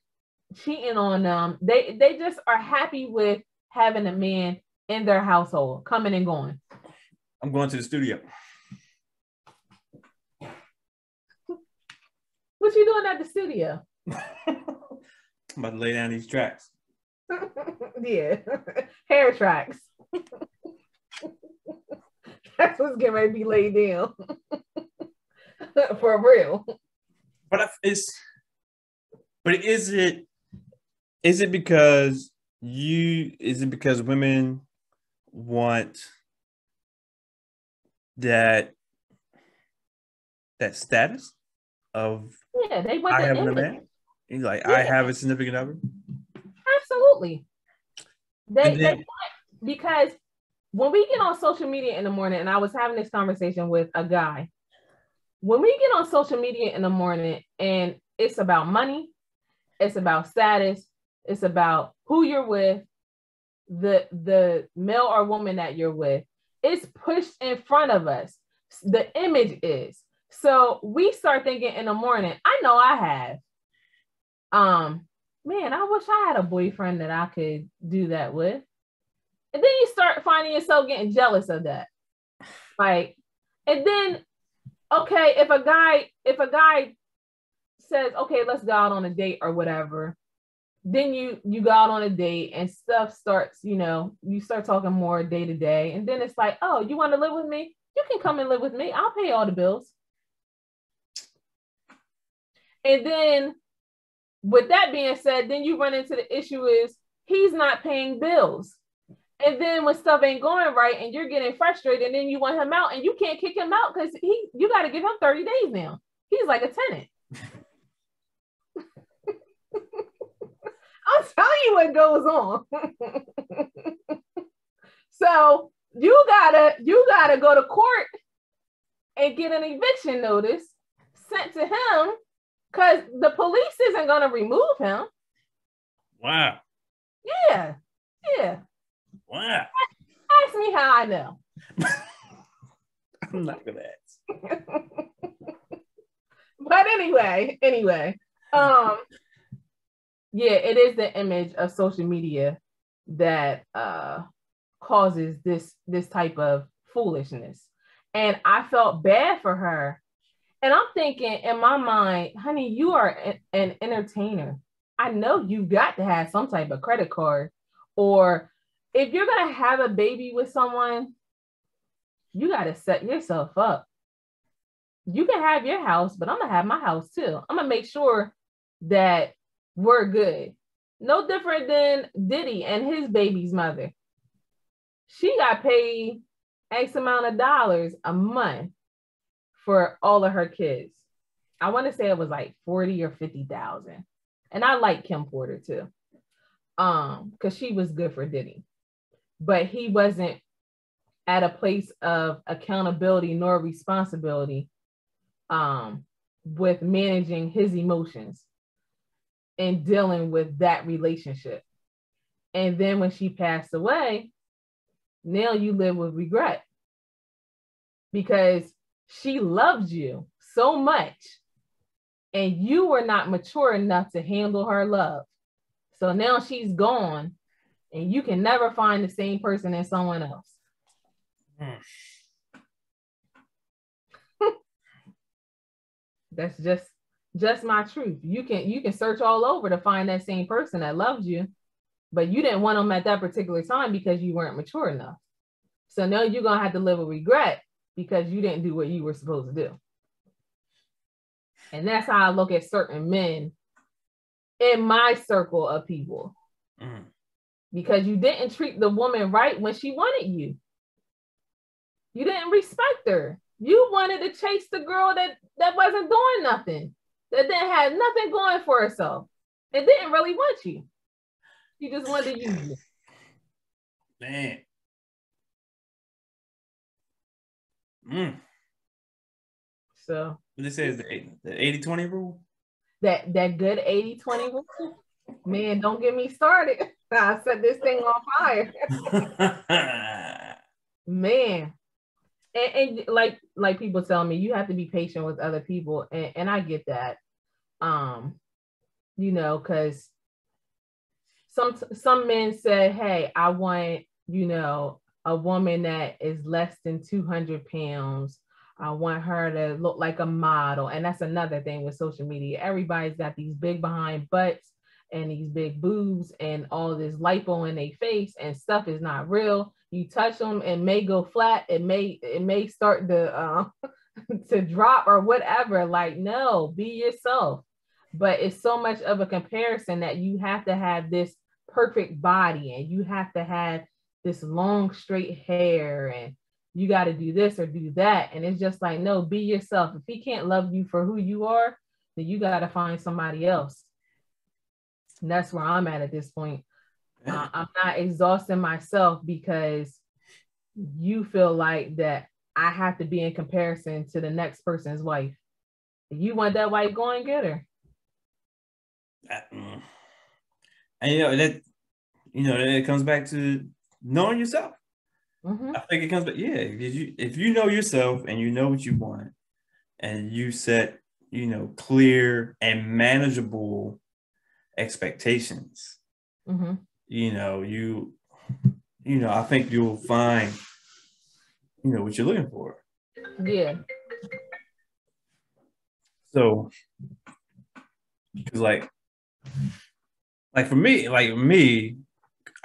cheating on them. They just are happy with having a man in their household, coming and going. I'm going to the studio. What you doing at the studio? I'm about to lay down these tracks. Yeah, hair tracks. That's what's getting ready to be laid down. For real. But is it because women want that status of, they want I have image. a man? He's like, I have a significant other. Absolutely. They want, because when we get on social media in the morning, and I was having this conversation with a guy, when we get on social media in the morning and it's about money, it's about status, it's about who you're with, the male or woman that you're with, it's pushed in front of us. The image is. So we start thinking in the morning, I know I have, man, I wish I had a boyfriend that I could do that with. And then you start finding yourself getting jealous of that. Like, and then, okay, if a guy says, okay, let's go out on a date or whatever, then you go out on a date and stuff starts, you start talking more day to day. And then it's like, oh, you want to live with me? You can come and live with me. I'll pay all the bills. And then with that being said, then you run into the issue is he's not paying bills. And then when stuff ain't going right and you're getting frustrated, and then you want him out and you can't kick him out because you got to give him 30 days now. He's like a tenant. I'll tell you what goes on. So you gotta go to court and get an eviction notice sent to him because the police isn't gonna remove him. Wow. Yeah. Wow. Ask me how I know. I'm not gonna ask. But anyway. Yeah, it is the image of social media that causes this type of foolishness. And I felt bad for her. And I'm thinking in my mind, honey, you are an entertainer. I know you've got to have some type of credit card, or if you're going to have a baby with someone, you got to set yourself up. You can have your house, but I'm going to have my house too. I'm going to make sure that we're good. No different than Diddy and his baby's mother. She got paid X amount of dollars a month for all of her kids. I want to say it was like 40 or 50,000. And I like Kim Porter too. Because she was good for Diddy. But he wasn't at a place of accountability nor responsibility with managing his emotions and dealing with that relationship. And then when she passed away, now you live with regret because she loved you so much and you were not mature enough to handle her love. So now she's gone and you can never find the same person in someone else. That's just my truth. You can search all over to find that same person that loved you, but you didn't want them at that particular time because you weren't mature enough. So now you're going to have to live with regret because you didn't do what you were supposed to do. And that's how I look at certain men in my circle of people. Because you didn't treat the woman right when she wanted you. You didn't respect her. You wanted to chase the girl that wasn't doing nothing, that didn't have nothing going for herself. It didn't really want you. She just wanted to use you. Man. So what they say is the 80-20 rule? That good 80-20 rule? Man, don't get me started. I set this thing on fire. Man. And like people tell me, you have to be patient with other people. And I get that. Because some men say, hey, I want, a woman that is less than 200 pounds. I want her to look like a model. And that's another thing with social media. Everybody's got these big behind butts and these big boobs and all this lipo in their face, and stuff is not real. You touch them, it may go flat. It may start to to drop or whatever. Like, no, be yourself. But it's so much of a comparison that you have to have this perfect body and you have to have this long straight hair and you got to do this or do that. And it's just like, no, be yourself. If he can't love you for who you are, then you got to find somebody else. And that's where I'm at this point. I'm not exhausting myself because you feel like that I have to be in comparison to the next person's wife. If you want that wife, go and get her. And that it comes back to knowing yourself. I think it comes back, if you know yourself and you know what you want and you set, clear and manageable expectations, I think you'll find, what you're looking for. Yeah. So, because like like for me, I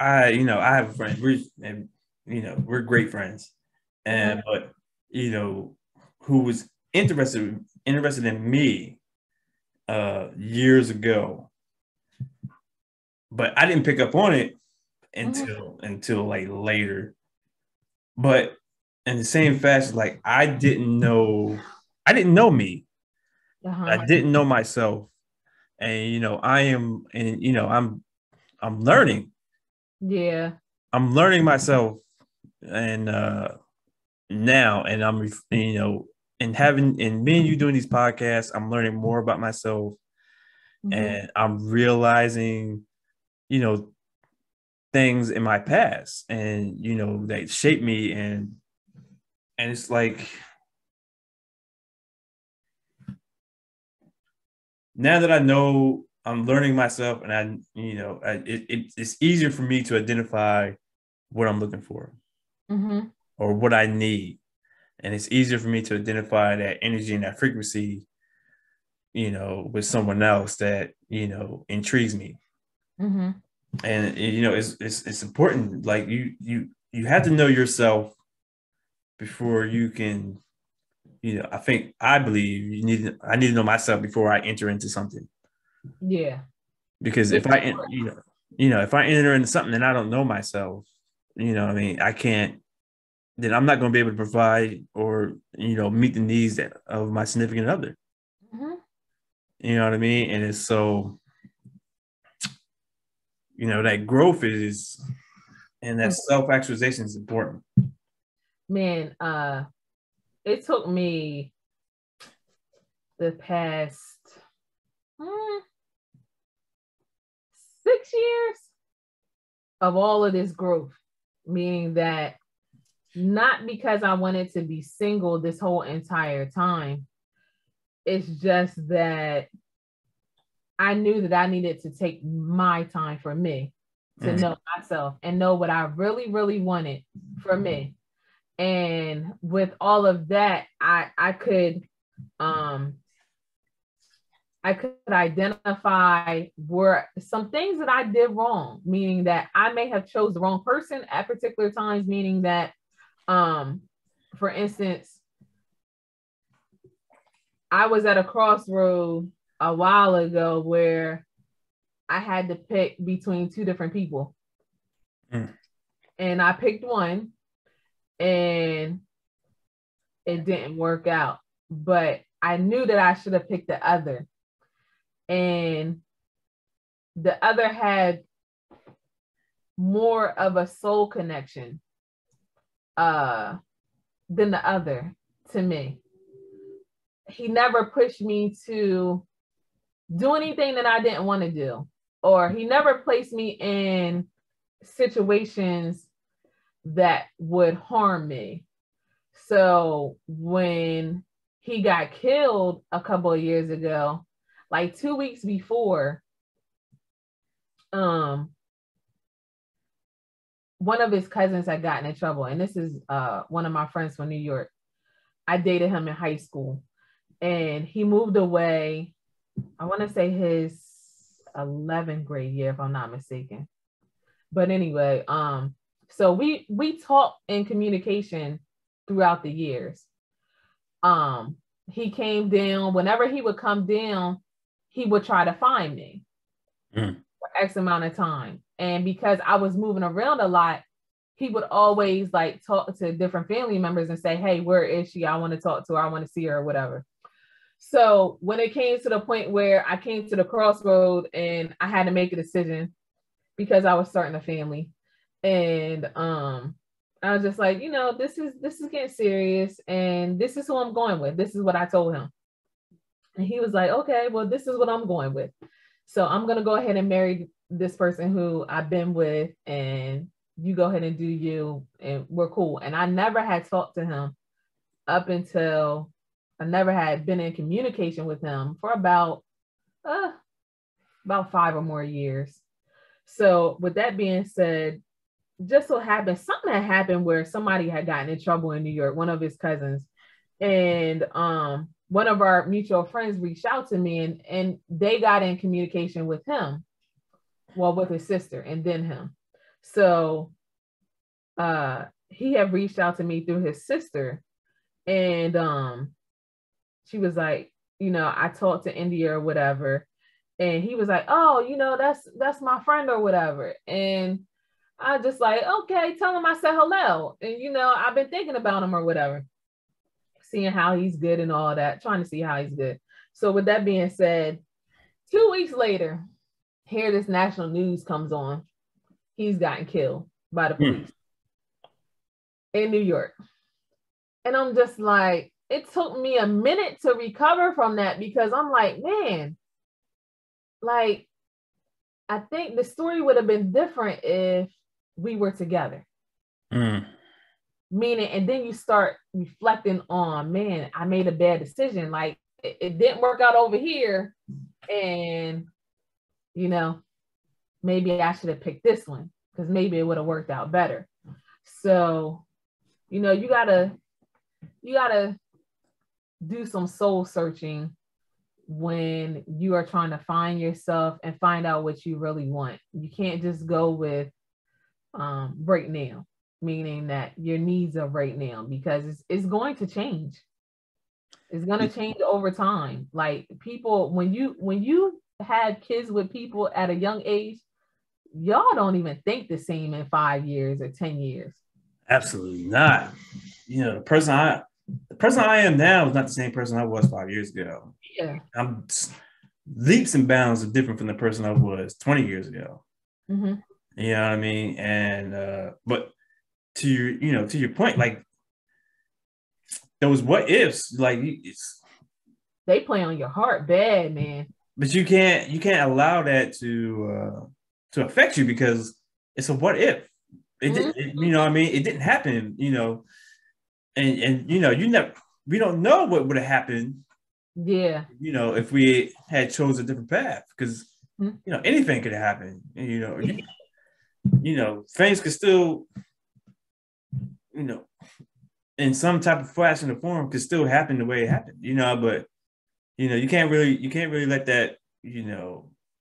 have a friend. We're great friends, and but who was interested in me years ago, but I didn't pick up on it until like later. But in the same fashion, like I didn't know me. I didn't know myself, and I'm learning. Yeah. I'm learning myself, and now, and I'm and me and you doing these podcasts, I'm learning more about myself, and I'm realizing, things in my past, and that shaped me, and it's like now that I know I'm learning myself, and it's easier for me to identify what I'm looking for or what I need. And it's easier for me to identify that energy and that frequency, with someone else that, intrigues me. And, it's important. Like you have to know yourself before you can, I believe I need to know myself before I enter into something. Yeah. Because if if I enter into something and I don't know myself, I can't, then I'm not going to be able to provide or, meet the needs of my significant other. You know what I mean? And it's so, that growth is, and that self-actualization is important. Man, it took me the past 6 years of all of this growth, meaning that not because I wanted to be single this whole entire time. It's just that I knew that I needed to take my time for me to know myself and know what I really, really wanted for me. And with all of that, I could identify were some things that I did wrong, meaning that I may have chose the wrong person at particular times, meaning that, for instance, I was at a crossroad a while ago where I had to pick between two different people. And I picked one and it didn't work out, but I knew that I should have picked the other. And the other had more of a soul connection than the other to me. He never pushed me to do anything that I didn't want to do, or he never placed me in situations that would harm me. So when he got killed a couple of years ago, like 2 weeks before, one of his cousins had gotten in trouble. And this is one of my friends from New York. I dated him in high school, and he moved away, I want to say his 11th grade year, if I'm not mistaken. But anyway, so we talked in communication throughout the years. He came down, whenever he would come down, he would try to find me for X amount of time. And because I was moving around a lot, he would always like talk to different family members and say, hey, where is she? I want to talk to her. I want to see her or whatever. So when it came to the point where I came to the crossroad and I had to make a decision because I was starting a family, and I was just like, this is getting serious, and this is who I'm going with. This is what I told him. And he was like, okay, well, this is what I'm going with. So I'm going to go ahead and marry this person who I've been with, and you go ahead and do you, and we're cool. And I never had talked to him up until I never had been in communication with him for about 5 or more years. So with that being said, just so happened, something had happened where somebody had gotten in trouble in New York, one of his cousins. And one of our mutual friends reached out to me, and they got in communication with him. well, with his sister and then him. So he had reached out to me through his sister, and she was like, I talked to India or whatever, and he was like, oh, that's my friend or whatever. And I just like, okay, tell him I said hello. And I've been thinking about him or whatever, seeing how he's good and all that, trying to see how he's good. So with that being said, 2 weeks later, here this national news comes on. He's gotten killed by the police in New York. And I'm just like, it took me a minute to recover from that, because I'm like, man, like, I think the story would have been different if we were together. Meaning, and then you start reflecting on, man, I made a bad decision. Like, it didn't work out over here. And, maybe I should have picked this one, because maybe it would have worked out better. So, you gotta do some soul searching when you are trying to find yourself and find out what you really want. You can't just go with right now, meaning that your needs are right now, because it's going to change. It's going to change over time. Like, people, when you had kids with people at a young age, y'all don't even think the same in 5 years or 10 years. Absolutely not. The person I am now is not the same person I was 5 years ago. Yeah. I'm leaps and bounds are different from the person I was 20 years ago. Mm-hmm. You know what I mean? And but to your point, like, those what ifs, like, they play on your heart bad, man. But you can't allow that to affect you, because it's a what if. It didn't, you know what I mean? It didn't happen, and we don't know what would have happened. Yeah. If we had chose a different path, because anything could have happened. Things could still, in some type of fashion or form, could still happen the way it happened. But you can't really let that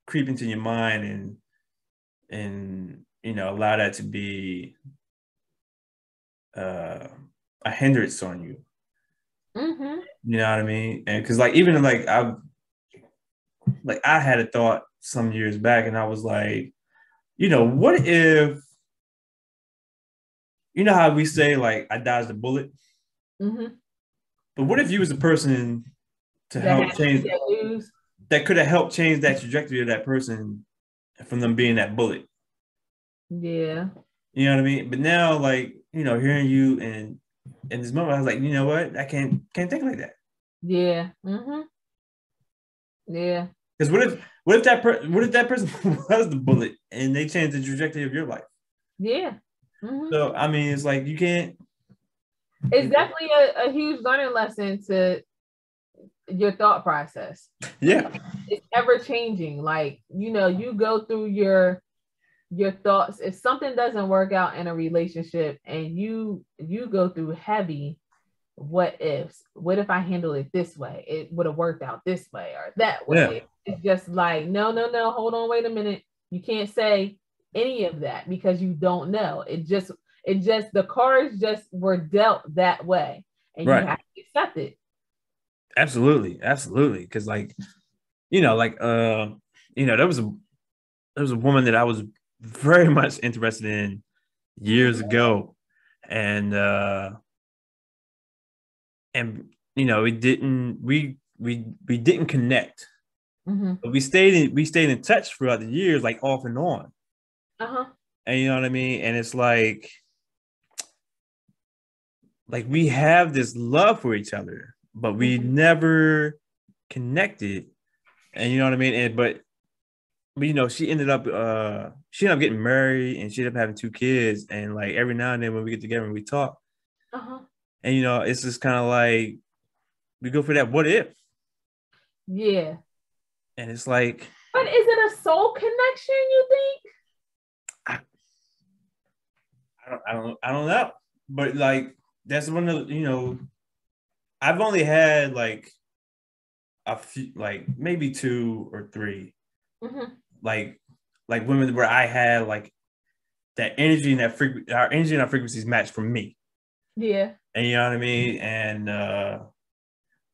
creep into your mind and allow that to be a hindrance on you. Mm-hmm. You know what I mean? And because, like, even like I had a thought some years back, and I was like, what if, how we say, like, I dodged a bullet? Mm-hmm. But what if you was the person to help change that could have helped change that trajectory of that person from them being that bullet? Yeah. You know what I mean? But now, like, hearing you and in this moment, I was like, you know what? I can't think like that. Yeah. Mm-hmm. Yeah. Because what if that person was the bullet and they changed the trajectory of your life? Yeah. Mm-hmm. So I mean, it's like you can't. It's definitely a huge learning lesson to your thought process. Yeah. It's ever changing. Like, you go through your thoughts. If something doesn't work out in a relationship and you go through heavy what ifs, what if I handled it this way? It would have worked out this way or that way. Yeah. It's just like, no, hold on, wait a minute. You can't say any of that, because you don't know. It just the cards just were dealt that way, and you have to accept it. Absolutely. Because, like, there was a woman that I was very much interested in years ago, and we didn't connect, but we stayed in touch throughout the years, like, off and on. And you know what I mean? And it's like we have this love for each other, but we never connected. And you know what I mean? And but she ended up getting married, and she ended up having 2 kids. And, like, every now and then when we get together and we talk, and it's just kind of like we go for that what if. Yeah. And it's like, but is it a soul connection, you think? I don't know. But, like, that's one of the, I've only had, like, a few, like, maybe 2 or 3, like like women where I had like that energy and our energy and our frequencies match for me. Yeah. And you know what I mean? And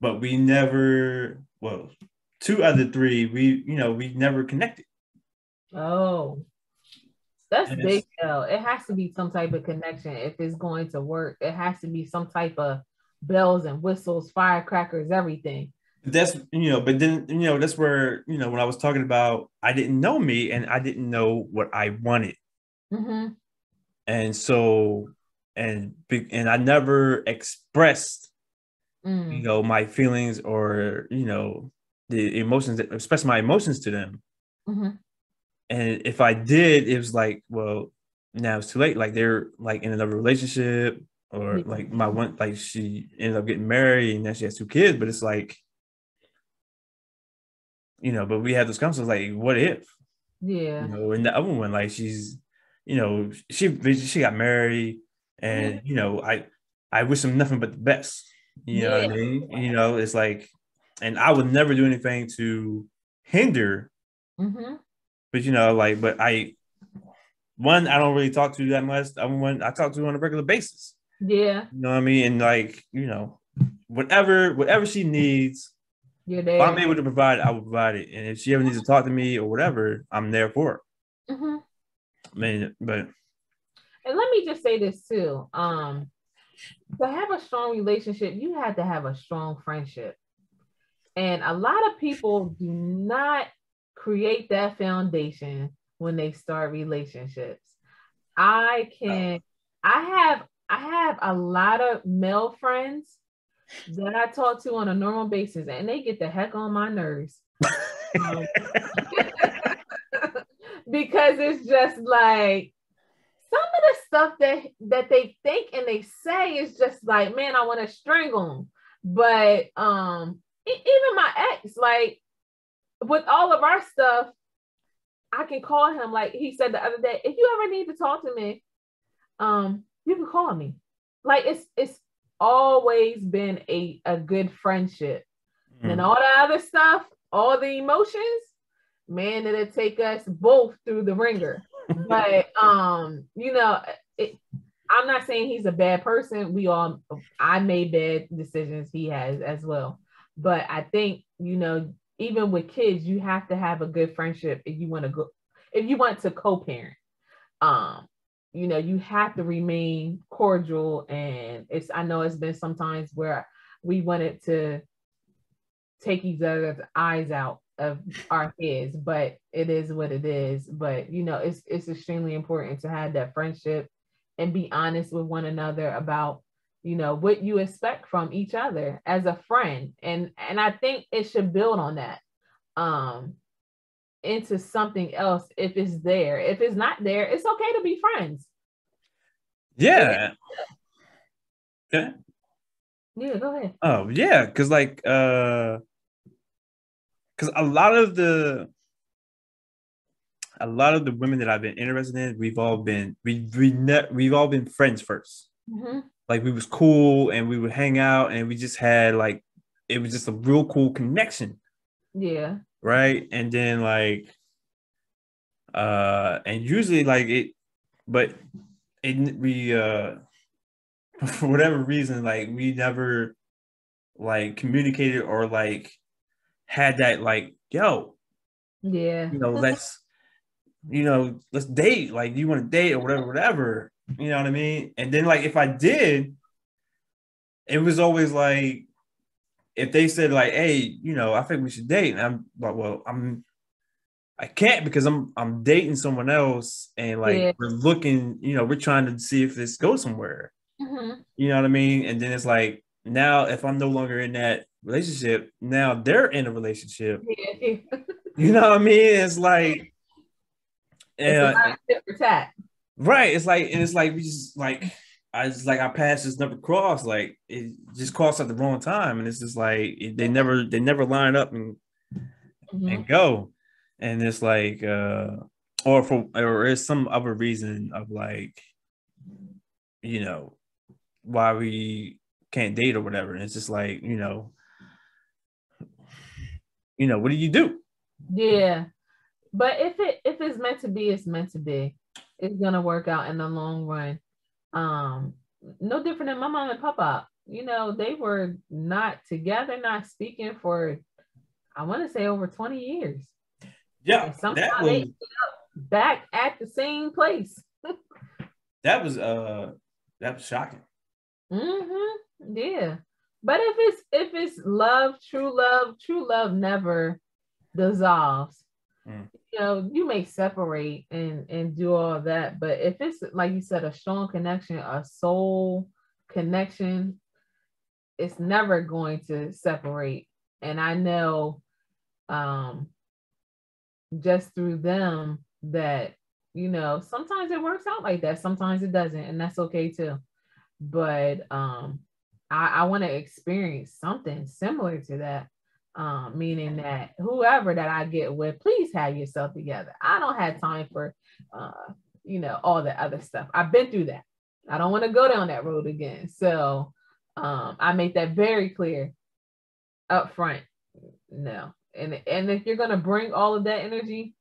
but we never, well, two out of the three, we never connected. Oh, that's And big though. It has to be some type of connection if it's going to work. It has to be some type of bells and whistles, firecrackers, everything. that's, but then, that's where, when I was talking about, I didn't know me and I didn't know what I wanted. Mm-hmm. And so, and I never expressed, my feelings or, the emotions, especially my emotions to them. Mm-hmm. And if I did, it was like, well, now it's too late. Like they're like in another relationship, or like my one, like she ended up getting married and now she has two kids. But it's like, but we had those conversations like, what if? Yeah. And the other one, like she's, she got married, and I wish them nothing but the best. You know what I Yeah. mean? It's like, and I would never do anything to hinder. Mm-hmm. But but I don't really talk to that much. I'm one I talk to on a regular basis. Yeah. You know what I mean? And like, whatever she needs, You're if I'm there. able to provide, I will provide it. And if she ever needs to talk to me or whatever, I'm there for her. Mm-hmm. I mean, but And let me just say this too. To have a strong relationship, you have to have a strong friendship. And a lot of people do not create that foundation when they start relationships. I can I have a lot of male friends that I talk to on a normal basis, and they get the heck on my nerves. Because it's just like some of the stuff that they think and they say is just like, man, I want to strangle them. But even my ex, like with all of our stuff, I can call him. Like he said the other day, if you ever need to talk to me, you can call me. Like it's always been a good friendship. And all the other stuff, all the emotions, man, it'll take us both through the ringer. But I'm not saying he's a bad person. I made bad decisions. He has as well. But I think, even with kids, you have to have a good friendship if you want to co-parent. You have to remain cordial, and I know it's been sometimes where we wanted to take each other's eyes out of our heads, but it is what it is. But it's extremely important to have that friendship and be honest with one another about what you expect from each other as a friend. And I think it should build on that into something else if it's there. If it's not there, it's okay to be friends. yeah. Yeah, go ahead. Oh yeah, because a lot of the women that I've been interested in, we've all been friends first. Mm-hmm. Like we was cool and we would hang out and we just had like, it was just a real cool connection. Yeah. Right. And then and usually like it, but we for whatever reason, like we never like communicated or like had that like, yo, Yeah. let's date. Like, do you want to date or whatever? You know what I mean? And then like if I did, it was always like, if they said like, hey, I think we should date, and I'm like, well, I can't because I'm dating someone else, and like we're looking, we're trying to see if this goes somewhere. Mm-hmm. You know what I mean? And then it's like, now if I'm no longer in that relationship, now they're in a relationship. Yeah. You know what I mean? It's like, it's a lot of tit for tat. Right. And it's like we just like, our paths just never crossed. Like it just crossed at the wrong time. And it's just like they never line up and go. And it's like or is some other reason of like, why we can't date or whatever. And it's just like, what do you do? Yeah. But if it's meant to be, it's meant to be. It's gonna work out in the long run. Um, no different than my mom and papa. You know, they were not together, not speaking for I want to say over 20 years. Yeah, And somehow they ended up back at the same place. that was shocking. Yeah. But if it's love, true love never dissolves. You know, you may separate and do all that, but if it's like you said, a strong connection, a soul connection, it's never going to separate. And I know just through them that, you know, sometimes it works out like that, sometimes it doesn't, and that's okay too. But I want to experience something similar to that. Meaning that whoever that I get with, please have yourself together. I don't have time for, you know, all the other stuff. I've been through that. I don't want to go down that road again. So I make that very clear up front. No. And if you're going to bring all of that energy,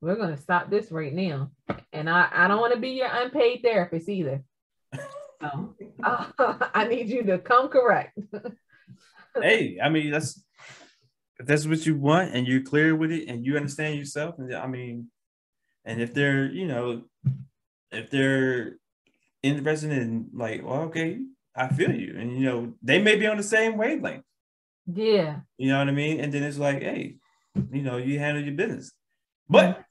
we're going to stop this right now. And I don't want to be your unpaid therapist either. So, I need you to come correct. Hey, I mean, if that's what you want and you're clear with it and you understand yourself, and I mean, and if they're, you know, if they're interested in like, well, okay, I feel you, and you know, they may be on the same wavelength. Yeah. You know what I mean? And then it's like, hey, you know, you handle your business. But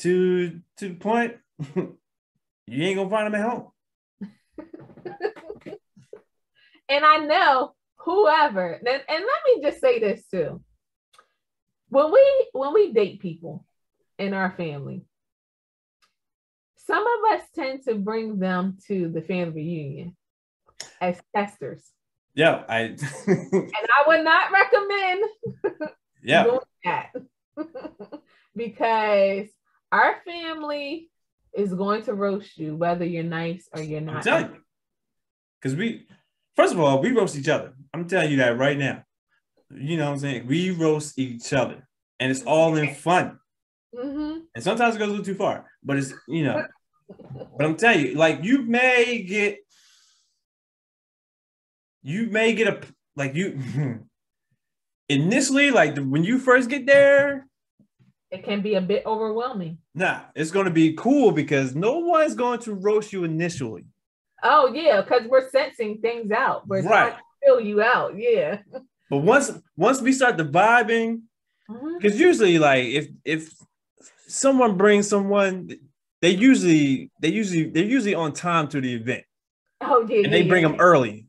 to the point, you ain't gonna find them at home. And I know whoever, and let me just say this too. When we date people in our family, some of us tend to bring them to the family reunion as testers. Yeah, and I would not recommend doing that because our family is going to roast you whether you're nice or you're not. I'm telling you. Because first of all, we roast each other. I'm telling you that right now. You know what I'm saying? We roast each other. And it's all in fun. And sometimes it goes a little too far. But it's, you know, but I'm telling you, like you may get a, like you, initially, like when you first get there, it can be a bit overwhelming. Nah, it's going to be cool because no one's going to roast you initially. Oh yeah, because we're sensing things out. We're trying to fill you out. Yeah. But once we start the vibing, because usually like if someone brings someone, they're usually on time to the event. Oh yeah. And they bring them early.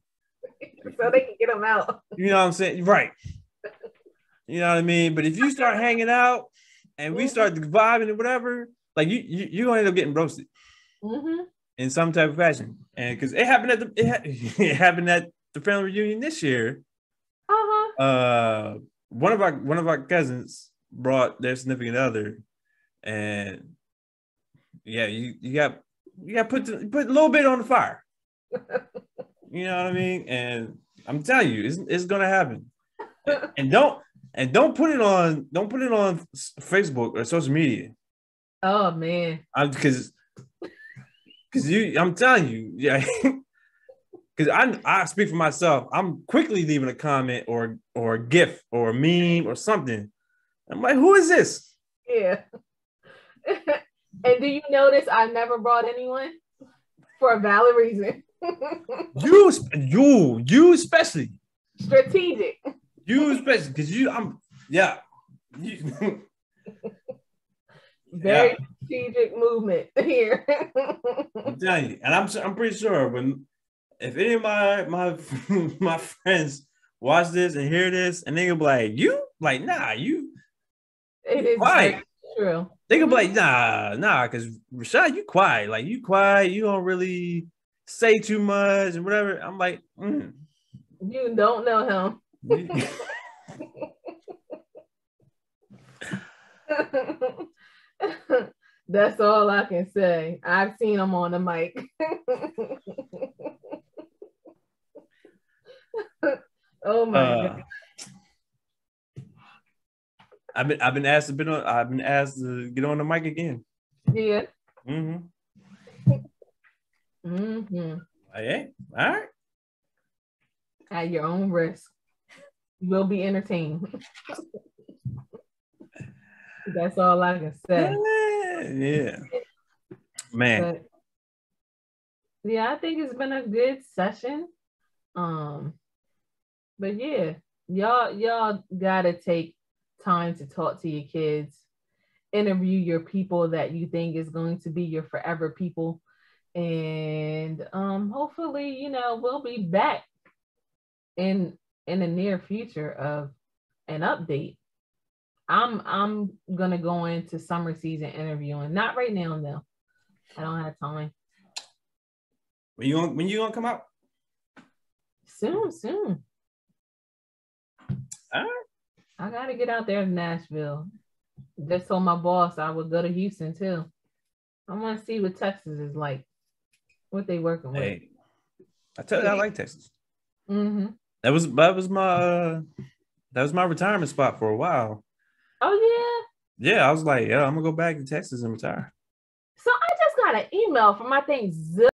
So they can get them out. You know what I'm saying? Right. You know what I mean? But if you start hanging out and we start vibing and whatever, like you're gonna end up getting roasted in some type of fashion. And because it happened at it happened at the family reunion this year. One of our cousins brought their significant other, and yeah, you got put a little bit on the fire. You know what I mean? And I'm telling you, it's gonna happen. And don't put it on Facebook or social media. Oh man. Because I'm telling you, yeah. Because I speak for myself. I'm quickly leaving a comment or a GIF or a meme or something. I'm like, who is this? Yeah. And do you notice I never brought anyone for a valid reason? you especially. Strategic. You especially because very strategic movement here. I'm telling you, and I'm pretty sure if any of my friends watch this and hear this, and they gonna be like, you like, nah, you. It is quiet. True. They gonna be like, nah, because Rashad, you quiet, like you quiet, you don't really say too much and whatever. I'm like, you don't know him. That's all I can say. I've seen him on the mic. Oh my God. I've been asked to get on the mic again. Yeah. Mm-hmm. Mm-hmm. Hey, all right. At your own risk. You will be entertained. That's all I can say. Yeah. Man. But yeah, I think it's been a good session. But yeah, y'all gotta take time to talk to your kids, interview your people that you think is going to be your forever people. And hopefully, we'll be back in the near future of an update. I'm gonna go into summer season interviewing. Not right now, no. I don't have time. When you gonna come out? Soon. All right. I gotta get out there to Nashville. Just told my boss I would go to Houston too. I want to see what Texas is like, what they working with. Hey, I tell you, I like Texas. Mm-hmm. That was my retirement spot for a while. Oh yeah. Yeah, I was like, yeah, I'm gonna go back to Texas and retire. So I just got an email from I think